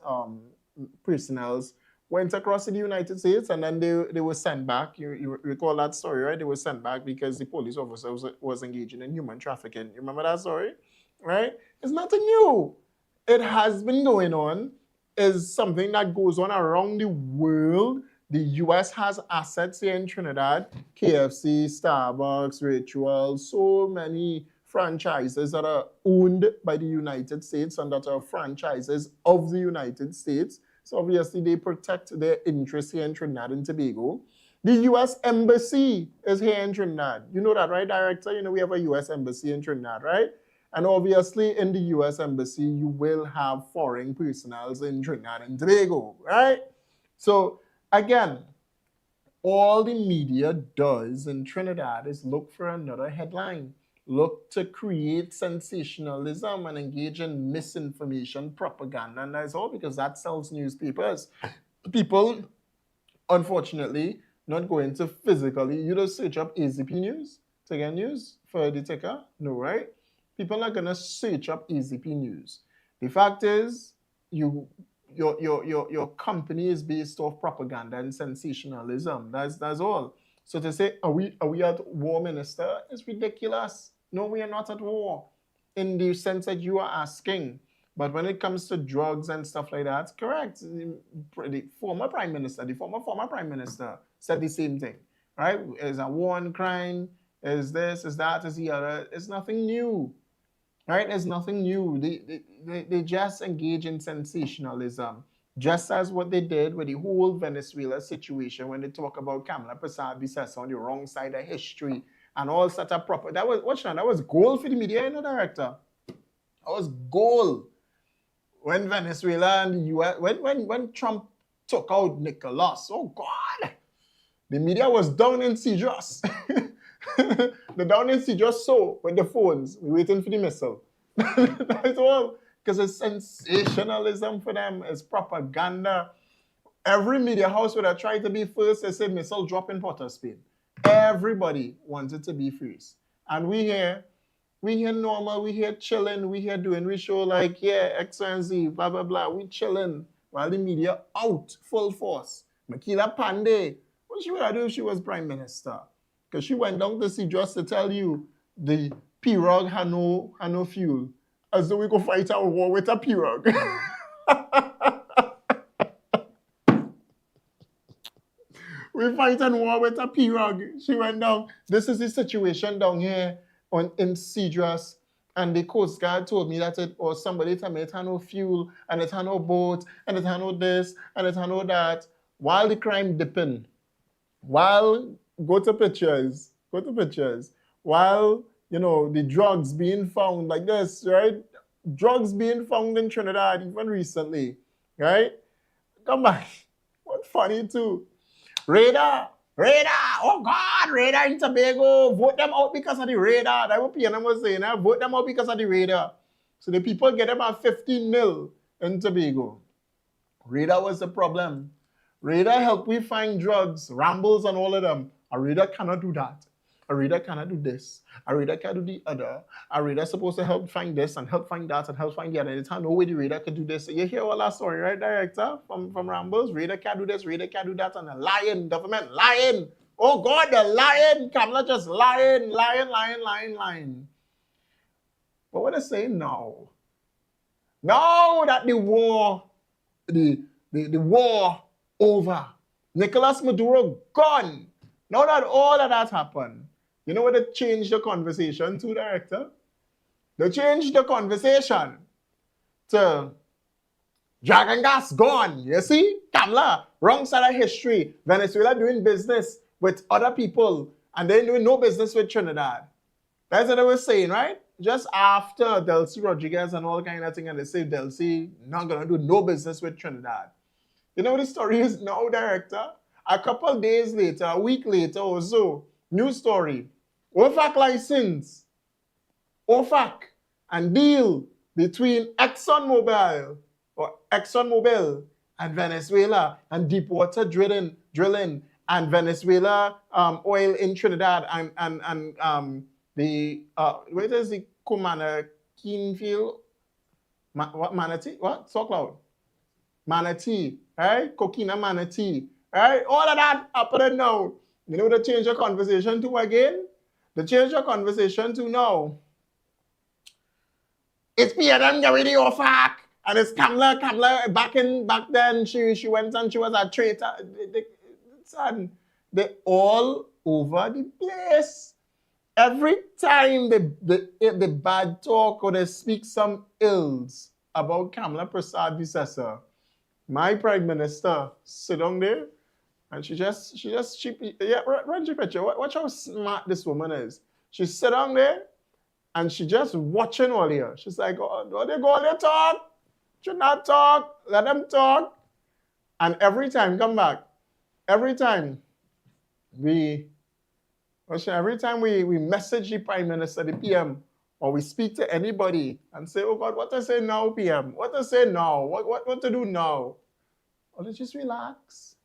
personnel went across to the United States and then they were sent back. You recall that story, right? They were sent back because the police officer was engaging in human trafficking. You remember that story, right? It's nothing new. It has been going on. Is something that goes on around the world. The US has assets here in Trinidad, KFC, Starbucks, Ritual, so many franchises that are owned by the United States and that are franchises of the United States. So obviously they protect their interests here in Trinidad and Tobago. The US Embassy is here in Trinidad. You know that, right, Director? You know we have a US Embassy in Trinidad, right? And obviously, in the US Embassy, you will have foreign personnel in Trinidad and Tobago, right? So, again, all the media does in Trinidad is look for another headline. Look to create sensationalism and engage in misinformation, propaganda, and that's all because that sells newspapers. People, unfortunately, not going to physically, you just search up AZP News to get news for the ticker? No, right? People are gonna search up AZP News. The fact is, your company is based off propaganda and sensationalism. That's all. So to say, are we at war, Minister, is ridiculous. No, we are not at war in the sense that you are asking. But when it comes to drugs and stuff like that, correct. The former Prime Minister said the same thing, right? Is a war on crime, is this, is that, is the other. It's nothing new. Right? There's nothing new. They just engage in sensationalism, just as what they did with the whole Venezuela situation when they talk about Kamala Prasad on the wrong side of history and all such a proper. That was gold for the media, you know, Director. That was gold. When Venezuela and the US, when Trump took out Nicolas, oh God, the media was down in Cedros. The down in Cedros so with the phones, we're waiting for the missile. That's all. Because it's sensationalism for them, it's propaganda. Every media house would have tried to be first, they say missile drop in Port of Spain. Everybody wanted to be first. And we here normal, we here chilling, we here doing, we show like, yeah, X, Y, and Z, blah, blah, blah. We chilling while the media out, full force. Makila Pandey, what she would have done if she was Prime Minister? Because she went down to see just to tell you the pirogue had no fuel. As though we could fight our war with a pirogue. We fighting war with a pirogue. She went down. This is the situation down here in Cedros. And the Coast Guard told me that or somebody told me it had no fuel, and it had no boat, and it had no this, and it had no that. While the crime dipping, go to pictures, while, the drugs being found like this, right? Drugs being found in Trinidad even recently, right? Come back. What funny too. Radar, oh God, radar in Tobago, vote them out because of the radar. That's what PNM was saying, vote them out because of the radar. So the people get them at 15 mil in Tobago. Radar was the problem. Radar helped we find drugs, rambles and all of them. A radar cannot do that. A radar cannot do this. A radar can do the other. A radar supposed to help find this and help find that and help find the other. There's no way the radar could do this. You hear all that story, right, director? From Rambles? Radar can't do this, radar can't do that, and the lying, government lying. Oh God, the lying. Kamala just lying. But what are they saying now? Now that the war over. Nicolas Maduro gone. Now that all of that happened, you know what they changed the conversation to, director? They changed the conversation to dragon gas gone. You see? Kamala, wrong side of history. Venezuela doing business with other people and they doing no business with Trinidad. That's what they were saying, right? Just after Delcy Rodriguez and all kind of thing, and they say Delcy not gonna do no business with Trinidad. You know what the story is now, director? A couple days later, a week later or so, new story. OFAC license. OFAC and deal between ExxonMobil and Venezuela and deepwater drilling and Venezuela oil in Trinidad and the where is the Kumana Keenfield? What Manatee? What? Talk loud. Manatee, right? Coquina Manatee, right? All of that happening now. You know what they change the conversation to again? They change the conversation to now. It's PNM get ready OFAC, and it's Kamala back then she went and she was a traitor. They all over the place. Every time the bad talk or they speak some ills about Kamala Prasad Visesa, my prime minister sit down there and she run your picture. Watch how smart this woman is. She sit down there and she just watching all here. She's like, oh, they go there talk. Should not talk. Let them talk. And every time, come back. Every time we message the Prime Minister, the PM, or we speak to anybody and say, oh God, what to say now, PM? What to say now? What to do now? Or they just relax.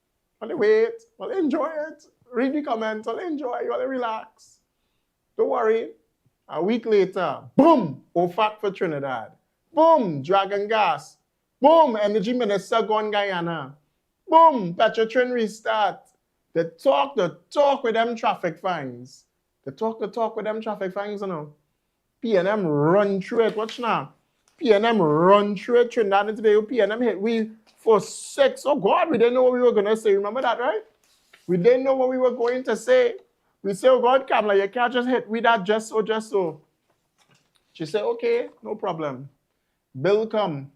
Or they wait. Or they enjoy it. Read the comments. Or they enjoy. Or they relax. Don't worry. A week later, boom, OFAC for Trinidad. Boom, Dragon Gas. Boom, Energy Minister gone Guyana. Boom, Petrotrin restart. They talk with them traffic fines. They talk with them traffic fines, you know. PNM run through it. Watch now. PNM run through it. Trinidad and Tobago. PNM hit we for 6. Oh God, we didn't know what we were going to say. Remember that, right? We didn't know what we were going to say. We say, oh God, Kamala, you can't just hit with that just so. She said, okay, no problem. Bill come.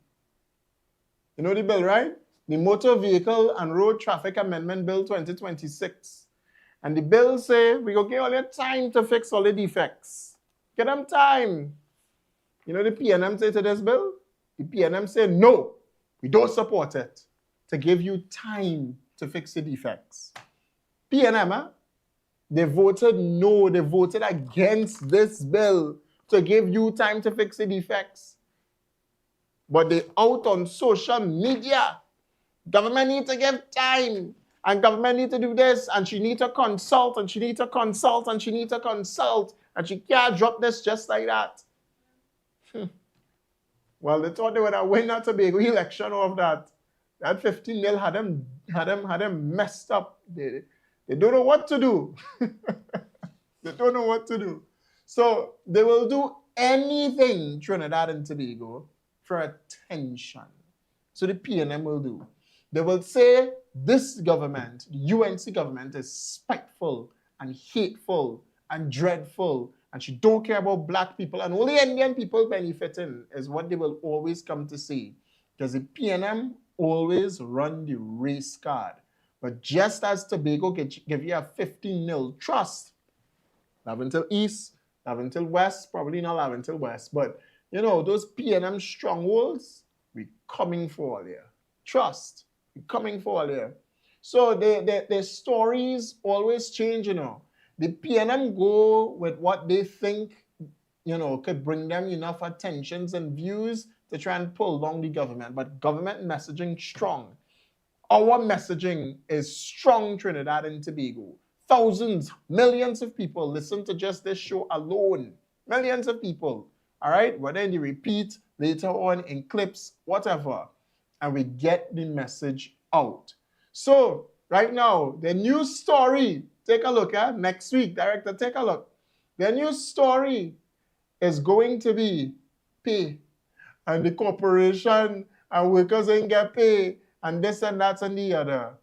You know the bill, right? The Motor Vehicle and Road Traffic Amendment Bill 2026. And the bill say, we go get all your time to fix all the defects. Get them time. You know the PNM say to this bill? The PNM say, no, we don't support it. To give you time to fix the defects. PNM, they voted no, they voted against this bill to give you time to fix the defects. But they out on social media. Government need to give time. And government need to do this. And she need to consult. And she need to consult. And she need to consult. And she can't drop this just like that. Well, they thought they would have win that Tobago election off that. That 15 mil had them messed up. They don't know what to do. They don't know what to do. So they will do anything, Trinidad and Tobago, for attention. So the PNM will do. They will say this government, the UNC government, is spiteful and hateful and dreadful, and she don't care about black people, and only Indian people benefiting is what they will always come to say. Because the PNM always run the race card. But just as Tobago give you a 15-0 trust, Laventil East, Laventil West, probably not Laventil West, but you know, those PNM strongholds, we coming for all here. Trust, we coming for all here. So their stories always change, you know. The PNM go with what they think, you know, could bring them enough attentions and views to try and pull down the government. But government messaging strong. Our messaging is strong, Trinidad and Tobago. Thousands, millions of people listen to just this show alone. Millions of people, all right? Whether in the repeat, later on, in clips, whatever. And we get the message out. So, right now, the news story, take a look at next week. Director, take a look. The news story is going to be pay. And the corporation and workers ain't get pay. And this and that and the other.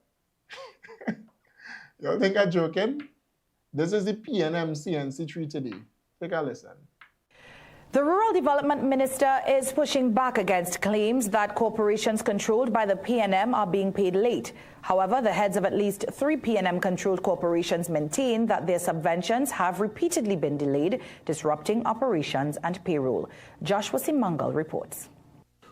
You think I'm joking? This is the PNM CNC3 today. Take a listen. The Rural Development Minister is pushing back against claims that corporations controlled by the PNM are being paid late. However, the heads of at least 3 PNM-controlled corporations maintain that their subventions have repeatedly been delayed, disrupting operations and payroll. Joshua Simangal reports.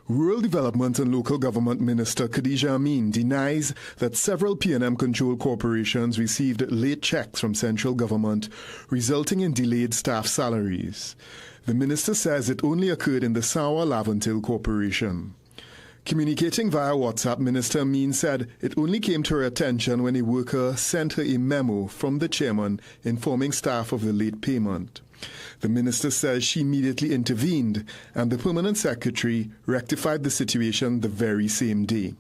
Rural Development and Local Government Minister Khadija Amin denies that several PNM-controlled corporations received late checks from central government, resulting in delayed staff salaries. The minister says it only occurred in the Sawa Laventil Corporation. Communicating via WhatsApp, Minister Amin said it only came to her attention when a worker sent her a memo from the chairman informing staff of the late payment. The minister says she immediately intervened and the permanent secretary rectified the situation the very same day.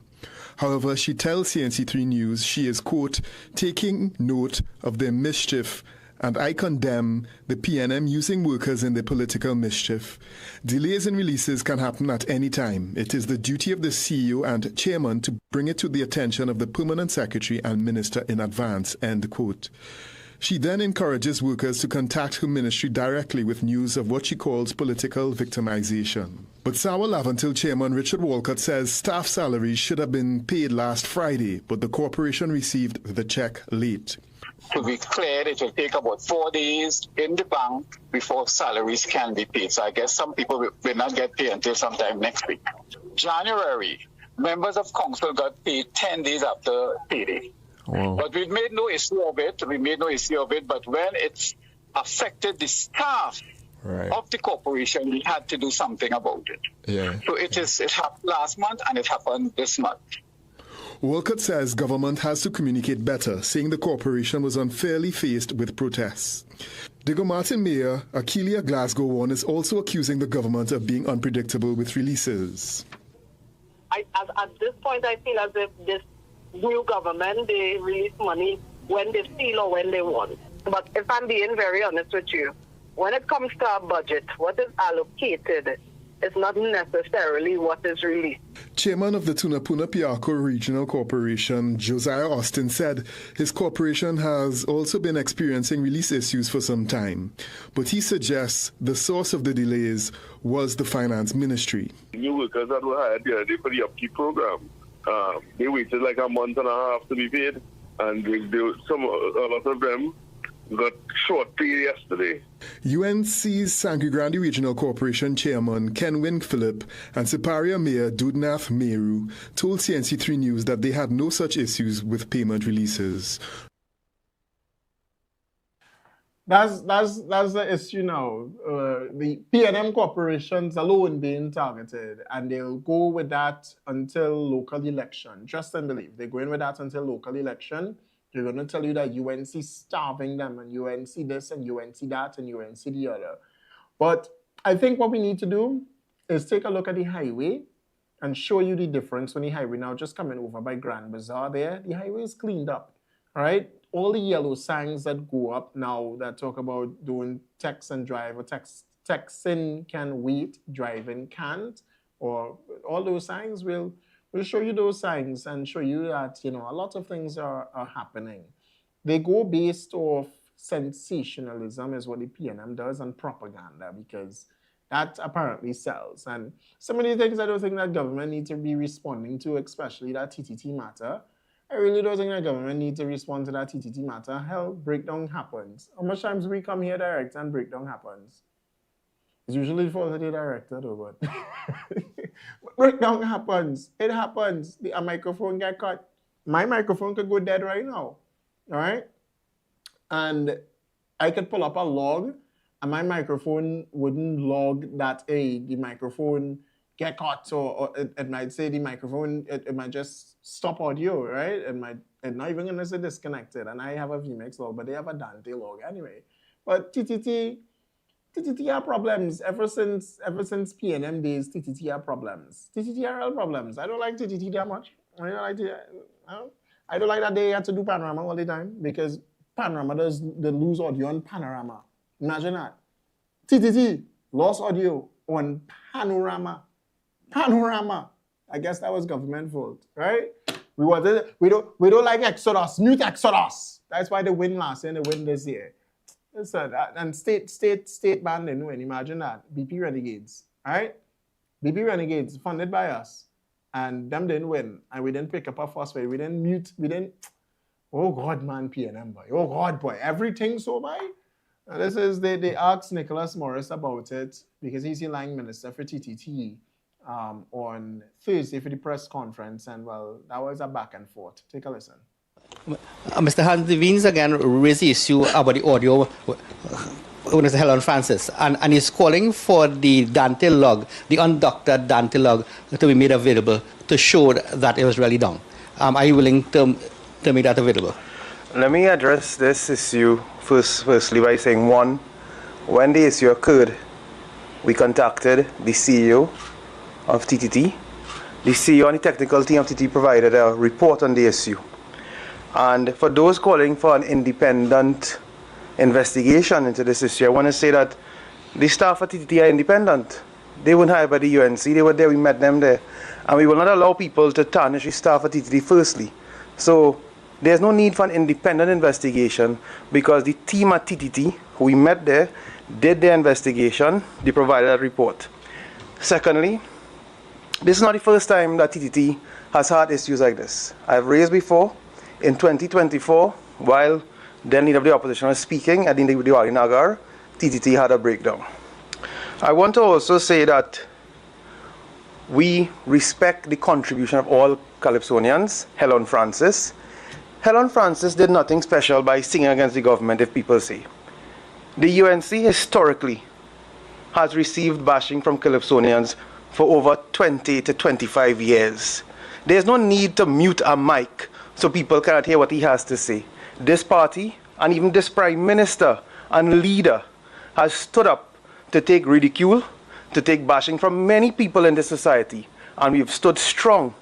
However, she tells CNC3 News she is, quote, taking note of their mischief, and I condemn the PNM using workers in their political mischief. Delays in releases can happen at any time. It is the duty of the CEO and chairman to bring it to the attention of the permanent secretary and minister in advance, end quote. She then encourages workers to contact her ministry directly with news of what she calls political victimization. But Sawa Laventil chairman Richard Walcott says staff salaries should have been paid last Friday, but the corporation received the check late. To be clear, it will take about 4 days in the bank before salaries can be paid. So I guess some people will not get paid until sometime next week. January, members of council got paid 10 days after payday. Wow. But we made no issue of it. But when it's affected the staff of the corporation, we had to do something about it. Yeah. So it happened last month and it happened this month. Walcott says government has to communicate better, saying the corporation was unfairly faced with protests. Diego Martin Mayor Akelia Glasgow is also accusing the government of being unpredictable with releases. At this point, I feel as if this new government, they release money when they feel or when they want. But if I'm being very honest with you, when it comes to our budget, what is allocated is not necessarily what is released. Chairman of the Tunapuna Piarco Regional Corporation, Josiah Austin, said his corporation has also been experiencing release issues for some time, but he suggests the source of the delays was the finance ministry. New workers that were hired the other day for the upkeep program, they waited like a month and a half to be paid, and a lot of them got short pay yesterday. UNC's Sangre Grande Regional Corporation Chairman Ken Wing-Phillip and Superior Mayor Dudnath Meru told CNC3 News that they had no such issues with payment releases. That's the issue now. The PNM corporations alone being targeted, and they'll go with that until local election. Trust and believe. They're going with that until local election. They're going to tell you that UNC starving them, and UNC this, and UNC that, and UNC the other. But I think what we need to do is take a look at the highway and show you the difference when the highway now just coming over by Grand Bazaar there. The highway is cleaned up, all right? All the yellow signs that go up now that talk about doing text and drive, or texting can wait, driving can't, or all those signs will will show you those signs and show you that, a lot of things are happening. They go based off sensationalism is what the PNM does, and propaganda, because that apparently sells. And some of the things I don't think that government needs to be responding to, especially that TTT matter. I really don't think that government needs to respond to that TTT matter. Hell, breakdown happens. How much times we come here direct and breakdown happens? It's usually for the director though, but breakdown happens. It happens. A microphone get cut. My microphone could go dead right now. All right? And I could pull up a log, and my microphone wouldn't log that the microphone get cut, or it might say the microphone, it might just stop audio, right? It's not even gonna say disconnected, and I have a VMix log, but they have a Dante log anyway. But TTT have problems ever since PNM days. TTT have problems. TTT are real problems. I don't like TTT that much. I don't like that they had to do panorama all the time, because panorama does the lose audio on panorama. Imagine that. TTT lost audio on panorama. Panorama. I guess that was government fault, right? We don't like Exodus. Mute Exodus. That's why they win last year and they win this year. Listen, and state band didn't win. Imagine that. BP Renegades, right? BP Renegades funded by us, and them didn't win, and we didn't pick up our phosphate. We didn't mute. We didn't. Oh God, man, PNM boy. Oh God, boy, everything so by. And this is they asked Nicholas Morris about it, because he's the line minister for TTT on Thursday for the press conference, and well, that was a back and forth. Take a listen. Mr. Hans Devines again raised the issue about the audio with Mr. Helen Francis, and he's calling for the Dante log, the undoctored Dante log, to be made available to show that it was really done. Are you willing to make that available? Let me address this issue firstly by saying, one, when the issue occurred, we contacted the CEO of TTT. The CEO and the technical team of TTT provided a report on the issue. And for those calling for an independent investigation into this issue, I want to say that the staff at TTT are independent. They weren't hired by the UNC. They were there. We met them there. And we will not allow people to tarnish the staff at TTT firstly. So there's no need for an independent investigation, because the team at TTT, who we met there, did their investigation. They provided a report. Secondly, this is not the first time that TTT has had issues like this. I've raised before. In 2024, while then leader of the opposition was speaking at the Diwali Nagar, TTT had a breakdown. I want to also say that we respect the contribution of all Calypsonians. Helen Francis did nothing special by singing against the government, if people say. The UNC historically has received bashing from Calypsonians for over 20 to 25 years. There's no need to mute a mic so people cannot hear what he has to say. This party, and even this prime minister and leader, has stood up to take ridicule, to take bashing from many people in this society, and we've stood strong.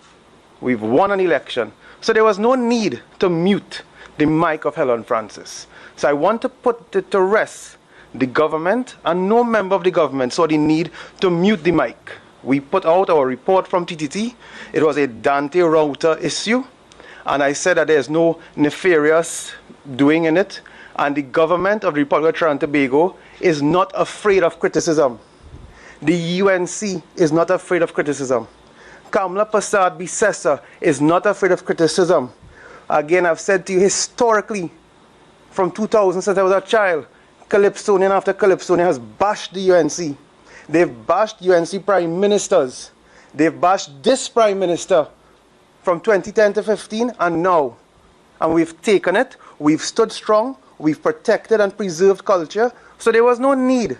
We've won an election. So there was no need to mute the mic of Helen Francis. So I want to put it to rest the government, and no member of the government saw the need to mute the mic. We put out our report from TTT. It was a Dante router issue. And I said that there's no nefarious doing in it. And the government of the Republic of Trinidad and Tobago is not afraid of criticism. The UNC is not afraid of criticism. Kamla Prasad Bisesa is not afraid of criticism. Again, I've said to you historically, from 2000 since I was a child, Calypsonian after Calypsonian has bashed the UNC. They've bashed UNC prime ministers. They've bashed this prime minister from 2010 to 15 and now. And we've taken it, we've stood strong, we've protected and preserved culture, so there was no need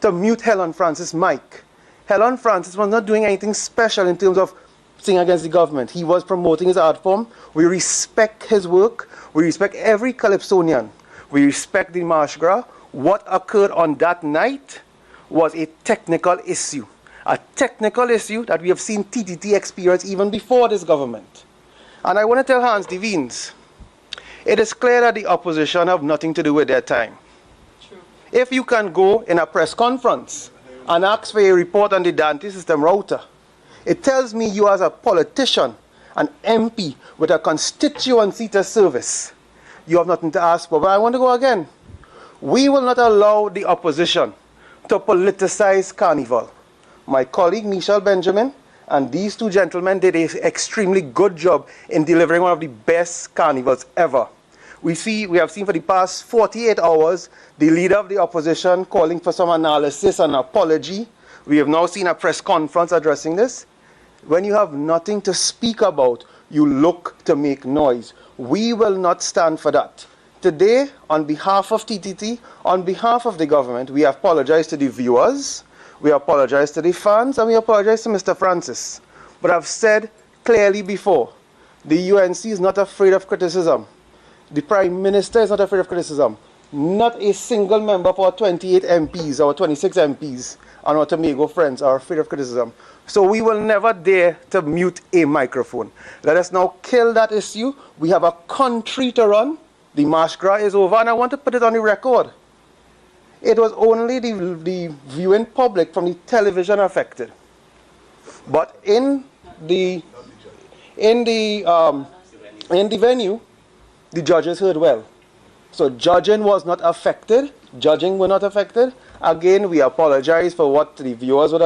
to mute Helen Francis' mic. Helen Francis was not doing anything special in terms of singing against the government. He was promoting his art form. We respect his work. We respect every Calypsonian. We respect the Marsh Gras. What occurred on that night was a technical issue. A technical issue that we have seen TTT experience even before this government. And I want to tell Hans Devines, it is clear that the opposition have nothing to do with their time. True. If you can go in a press conference and ask for a report on the Dante system router, It tells me you as a politician, an MP with a constituency to service, you have nothing to ask for. But I want to go again. We will not allow the opposition to politicize Carnival. My colleague Michelle Benjamin and these two gentlemen did an extremely good job in delivering one of the best carnivals ever. We have seen for the past 48 hours the leader of the opposition calling for some analysis and apology. We have now seen a press conference addressing this. When you have nothing to speak about, you look to make noise. We will not stand for that. Today, on behalf of TTT, on behalf of the government, we apologize to the viewers, we apologize to the fans, and we apologize to Mr. Francis. But I've said clearly before, the UNC is not afraid of criticism. The Prime Minister is not afraid of criticism. Not a single member of our 28 MPs, our 26 MPs, and our Tobago friends are afraid of criticism. So we will never dare to mute a microphone. Let us now kill that issue. We have a country to run. The March Gras is over, and I want to put it on the record. It was only the viewing public from the television affected. But in the venue, the judges heard well. So judging was not affected. Judging were not affected. Again, we apologize for what the viewers were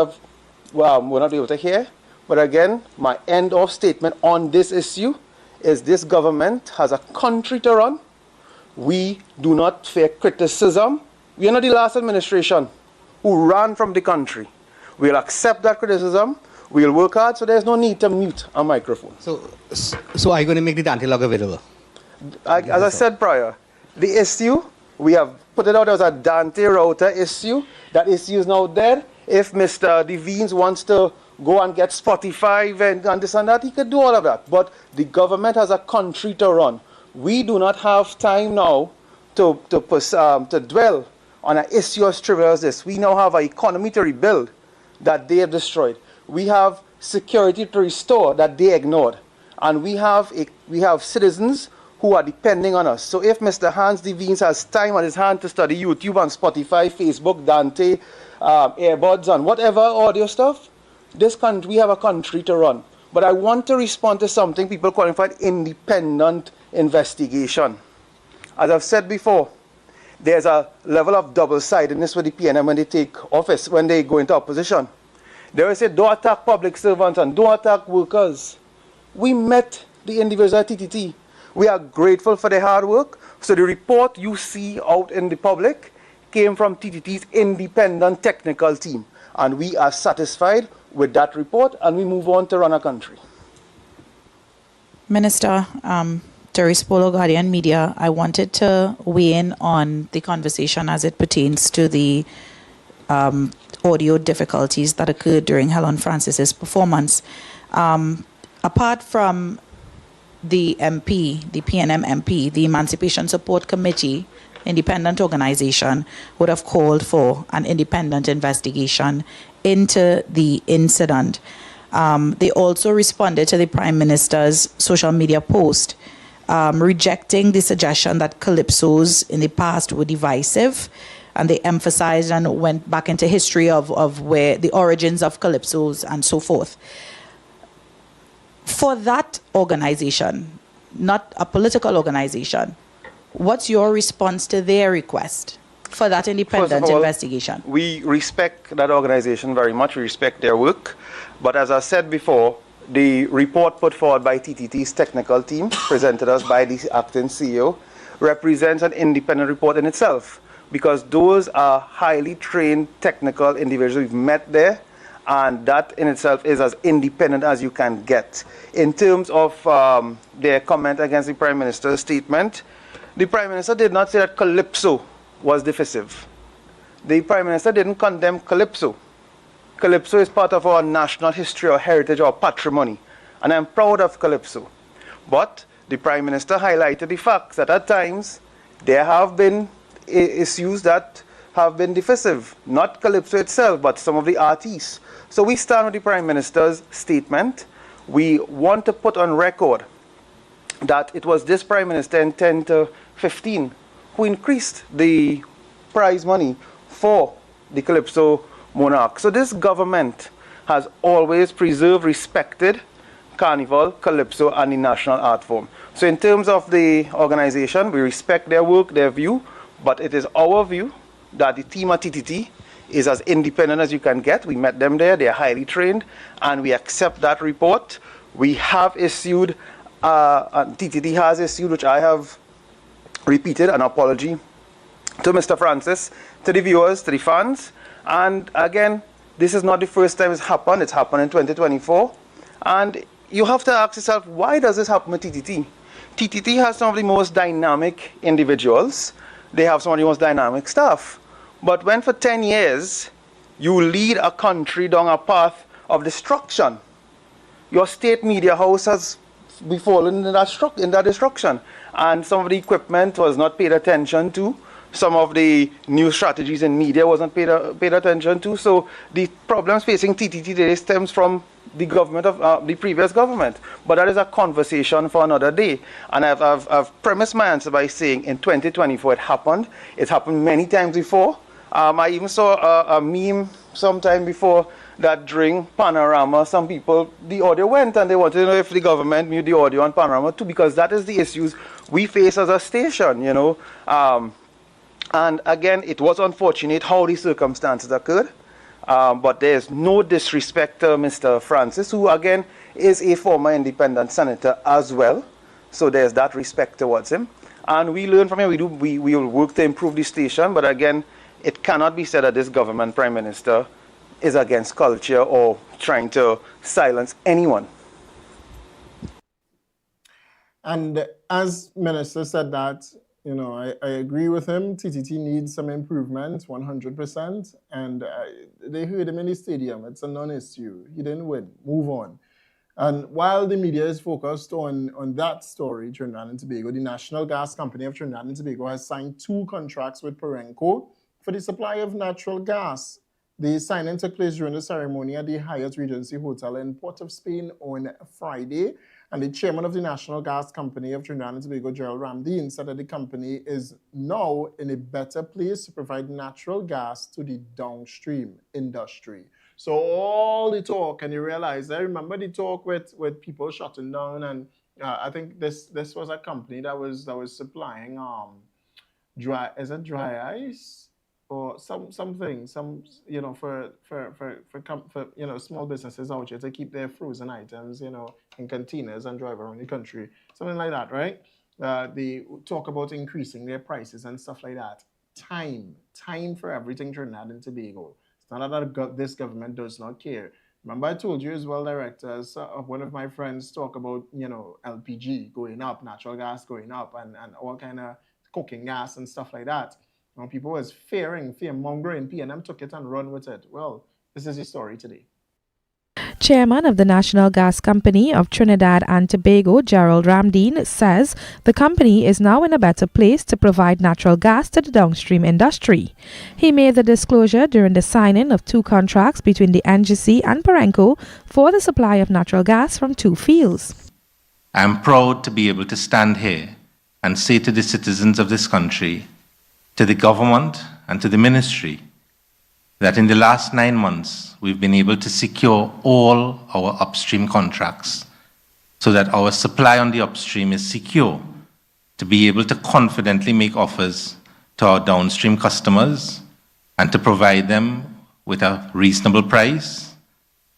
not able to hear. But again, my end of statement on this issue is this government has a country to run. We do not fear criticism. We are not the last administration who ran from the country. We'll accept that criticism. We'll work hard, so there's no need to mute a microphone. So are you going to make the Dante log available? As I said prior, the issue, we have put it out as a Dante router issue. That issue is now there. If Mr. Devines wants to go and get Spotify and this and that, he could do all of that. But the government has a country to run. We do not have time now to dwell on an issue as trivial as this. We now have an economy to rebuild that they have destroyed. We have security to restore that they ignored. And we have citizens who are depending on us. So if Mr. Hans Devines has time on his hand to study YouTube and Spotify, Facebook, Dante, earbuds and whatever audio stuff, we have a country to run. But I want to respond to something people calling for an independent investigation. As I've said before, there's a level of double-sidedness with the PNM when they take office, when they go into opposition. They will say, don't attack public servants and don't attack workers. We met the individuals at TTT. We are grateful for their hard work. So the report you see out in the public came from TTT's independent technical team. And we are satisfied with that report, and we move on to run a country. Minister, Teresa Polo, Guardian Media, I wanted to weigh in on the conversation as it pertains to the audio difficulties that occurred during Helen Francis's performance. Apart from the MP, the PNM MP, the Emancipation Support Committee, independent organization, would have called for an independent investigation into the incident. They also responded to the Prime Minister's social media post, rejecting the suggestion that calypsos in the past were divisive, and they emphasized and went back into history of where the origins of calypsos and so forth. For that organization, not a political organization, what's your response to their request for that independent investigation? We respect that organization very much. We respect their work. But as I said before, the report put forward by TTT's technical team, presented us by the acting CEO, represents an independent report in itself, because those are highly trained technical individuals we've met there, and that in itself is as independent as you can get. In terms of their comment against the Prime Minister's statement, the Prime Minister did not say that calypso was divisive. The Prime Minister didn't condemn calypso. Calypso is part of our national history or heritage or patrimony, and I'm proud of calypso. But the Prime Minister highlighted the facts that at times there have been issues that have been divisive, not calypso itself, but some of the artists. So we stand with the Prime Minister's statement. We want to put on record that it was this Prime Minister in 10 to 15 who increased the prize money for the Calypso monarch. So this government has always preserved, respected Carnival, Calypso, and the national art form. So in terms of the organization, we respect their work, their view, but it is our view that the team at TTT is as independent as you can get. We met them there, they are highly trained, and we accept that report. We have issued, TTT has issued, which I have repeated, an apology to Mr. Francis, to the viewers, to the fans. And again, this is not the first time it's happened. It's happened in 2024. And you have to ask yourself, why does this happen with TTT? TTT has some of the most dynamic individuals. They have some of the most dynamic staff. But when for 10 years, you lead a country down a path of destruction, your state media house has befallen in that destruction. And some of the equipment was not paid attention to. Some of the new strategies in media wasn't paid attention to. So the problems facing TTT today stems from the government of the previous government. But that is a conversation for another day. And I've premised my answer by saying in 2024 it happened. It's happened many times before. I even saw a meme sometime before that during Panorama, some people, the audio went and they wanted to know if the government mute the audio on Panorama too, because that is the issues we face as a station, you know. And again, it was unfortunate how the circumstances occurred, but there's no disrespect to Mr. Francis, who again is a former independent senator as well. So there's that respect towards him. And we learn from him, we will work to improve the station, but again, it cannot be said that this government prime minister is against culture or trying to silence anyone. And as Minister said that, you know, I agree with him. TTT needs some improvement, 100%. And they heard him in the stadium. It's a non-issue. He didn't win. Move on. And while the media is focused on that story, Trinidad and Tobago, the National Gas Company of Trinidad and Tobago has signed 2 contracts with Perenco for the supply of natural gas. The signing took place during the ceremony at the Hyatt Regency Hotel in Port of Spain on Friday. And the chairman of the National Gas Company of Trinidad and Tobago, Gerald Ramdeen, said that the company is now in a better place to provide natural gas to the downstream industry. So all the talk, and you realize, I remember the talk with people shutting down, and I think this was a company that was supplying dry ice? Or something, you know, for you know, small businesses out here to keep their frozen items, you know, in containers and drive around the country, something like that, right? They talk about increasing their prices and stuff like that. Time for everything Trinidad and Tobago. It's not that this government does not care. Remember, I told you as well, directors, one of my friends talk about, you know, LPG going up, natural gas going up, and all kind of cooking gas and stuff like that. When people was fear-mongering, PNM took it and run with it. Well, this is the story today. Chairman of the National Gas Company of Trinidad and Tobago, Gerald Ramdeen, says the company is now in a better place to provide natural gas to the downstream industry. He made the disclosure during the signing of 2 contracts between the NGC and Perenco for the supply of natural gas from 2 fields. I am proud to be able to stand here and say to the citizens of this country, to the government and to the ministry, that in the last 9 months, we've been able to secure all our upstream contracts so that our supply on the upstream is secure to be able to confidently make offers to our downstream customers and to provide them with a reasonable price,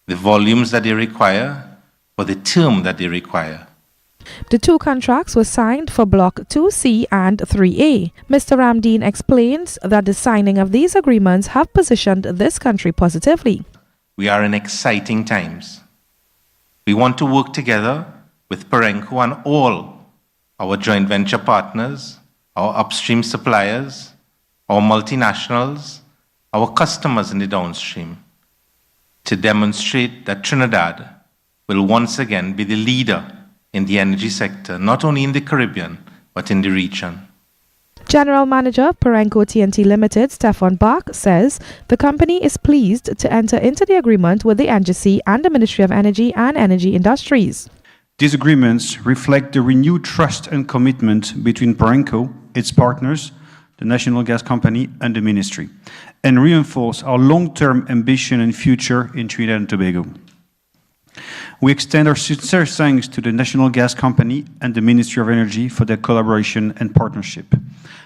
the volumes that they require, for the term that they require. The 2 contracts were signed for Block 2C and 3A. Mr. Ramdeen explains that the signing of these agreements have positioned this country positively. We are in exciting times. We want to work together with Perenco and all our joint venture partners, our upstream suppliers, our multinationals, our customers in the downstream, to demonstrate that Trinidad will once again be the leader in the energy sector, not only in the Caribbean, but in the region. General Manager of Perenco TNT Limited, Stefan Bach, says the company is pleased to enter into the agreement with the NGC and the Ministry of Energy and Energy Industries. These agreements reflect the renewed trust and commitment between Perenco, its partners, the National Gas Company, and the Ministry, and reinforce our long-term ambition and future in Trinidad and Tobago. We extend our sincere thanks to the National Gas Company and the Ministry of Energy for their collaboration and partnership.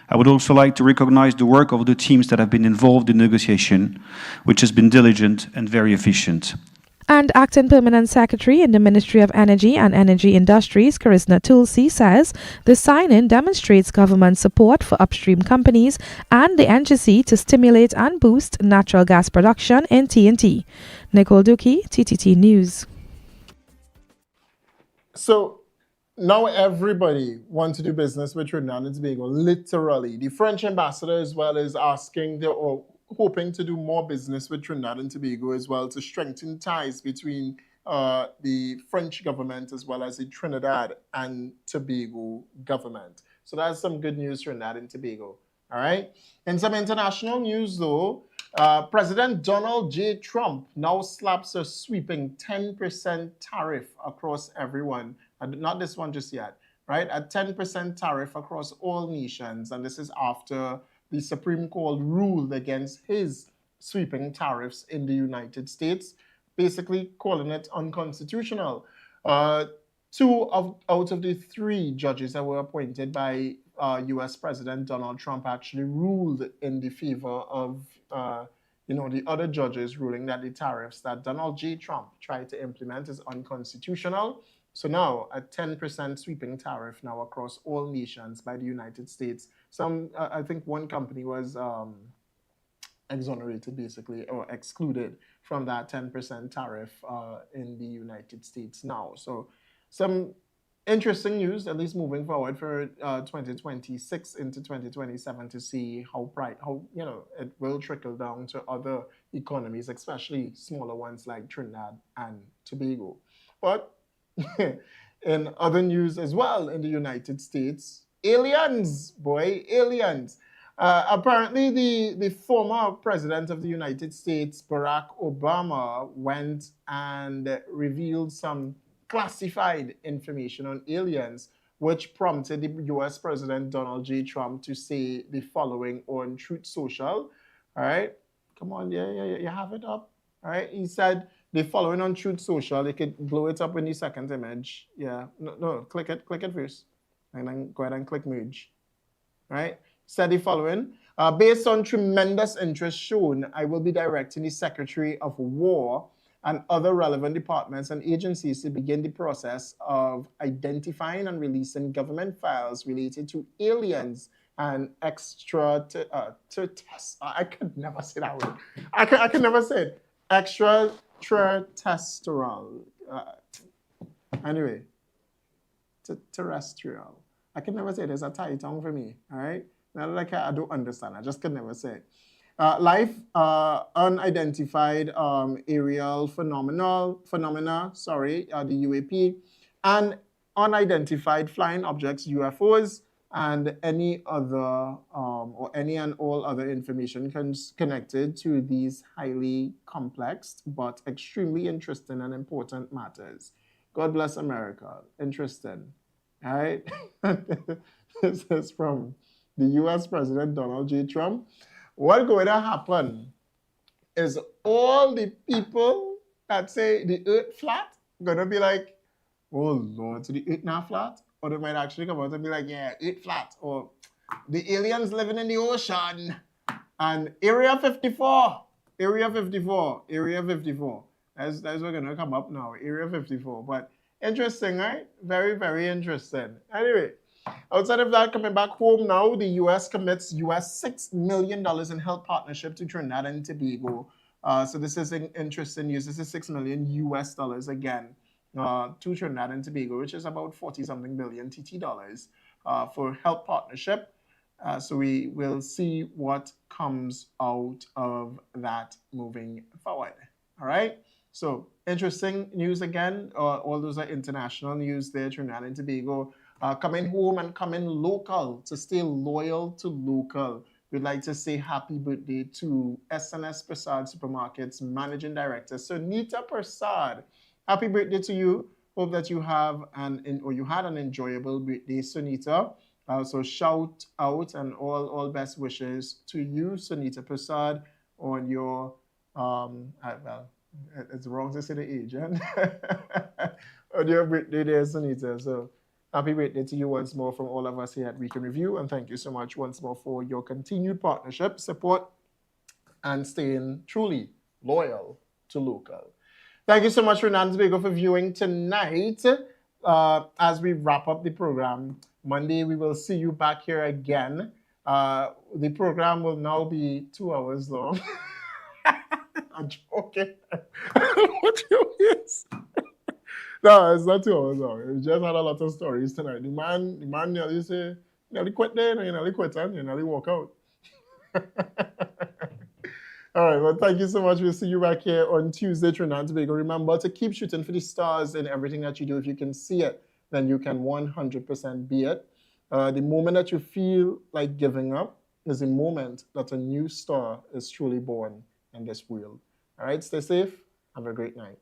I would also like to recognize the work of the teams that have been involved in negotiation, which has been diligent and very efficient. And Acting Permanent Secretary in the Ministry of Energy and Energy Industries, Karisna Tulsi, says the sign-in demonstrates government support for upstream companies and the NGC to stimulate and boost natural gas production in TNT. Nicole Duki, TTT News. So now everybody wants to do business with Trinidad and Tobago, literally. The French ambassador as well is asking or hoping to do more business with Trinidad and Tobago as well to strengthen ties between the French government as well as the Trinidad and Tobago government. So that's some good news for Trinidad and Tobago. All right. In some international news, though, President Donald J. Trump now slaps a sweeping 10% tariff across everyone. Not this one just yet, right? A 10% tariff across all nations. And this is after the Supreme Court ruled against his sweeping tariffs in the United States, basically calling it unconstitutional. Two out of the three judges that were appointed by U.S. President Donald Trump actually ruled in the favor of the other judges, ruling that the tariffs that Donald J. Trump tried to implement is unconstitutional. So now a 10% sweeping tariff now across all nations by the United States. I think one company was exonerated basically, or excluded from that 10% tariff in the United States now. So some interesting news, at least moving forward for 2026 into 2027 to see how it will trickle down to other economies, especially smaller ones like Trinidad and Tobago. But in other news as well in the United States, aliens, aliens. Apparently, the former president of the United States, Barack Obama, went and revealed some classified information on aliens, which prompted the U.S. President Donald J. Trump to say the following on Truth Social. All right, come on, you have it up. All right, he said the following on Truth Social. They could blow it up in the second image. Yeah, no, click it first, and then go ahead and click merge. All right. Said the following, based on tremendous interest shown, I will be directing the Secretary of War and other relevant departments and agencies to begin the process of identifying and releasing government files related to aliens and I could never say that word. I could never say it. Extraterrestrial. Anyway, terrestrial. I can never say it. There's a tie tongue for me. All right. Not like I don't understand. I just can never say it. Life, unidentified aerial phenomena, the UAP, and unidentified flying objects, UFOs, and any other or any and all other information connected to these highly complex but extremely interesting and important matters. God bless America. Interesting. All right. This is from the U.S. President Donald J. Trump. What's going to happen is all the people that say the earth flat going to be like, oh Lord, so the earth not flat? Or they might actually come out and be like, yeah, earth flat. Or the aliens living in the ocean. And Area 54. That's what's going to come up now, Area 54. But interesting, right? Very, very interesting. Anyway. Outside of that, coming back home now, the U.S. commits $6 million in health partnership to Trinidad and Tobago. So this is interesting news. This is $6 million again to Trinidad and Tobago, which is about 40-something billion TT dollars for health partnership. So we will see what comes out of that moving forward. All right. So interesting news again. All those are international news there, Trinidad and Tobago. Coming home and coming local, to stay loyal to local. We'd like to say happy birthday to SNS Prasad Supermarkets Managing Director, Sunita Prasad. Happy birthday to you. Hope that you have you had an enjoyable birthday, Sunita. So shout out and all best wishes to you, Sunita Prasad, on your well, it's wrong to say the age, huh? On your birthday there, Sunita. So happy birthday to you once more from all of us here at Week in Review, and thank you so much once more for your continued partnership, support, and staying truly loyal to local. Thank you so much, Trinidad and Tobago, for viewing tonight. As we wrap up the program, Monday we will see you back here again. The program will now be 2 hours long. I'm joking. What you is? No, it's not 2 hours long. We just had a lot of stories tonight. The man nearly say, nearly quit there, and nearly quit, and nearly walk out. All right, well, thank you so much. We'll see you back here on Tuesday, Trinidad and Tobago. Remember to keep shooting for the stars in everything that you do. If you can see it, then you can 100% be it. The moment that you feel like giving up is the moment that a new star is truly born in this world. All right, stay safe. Have a great night.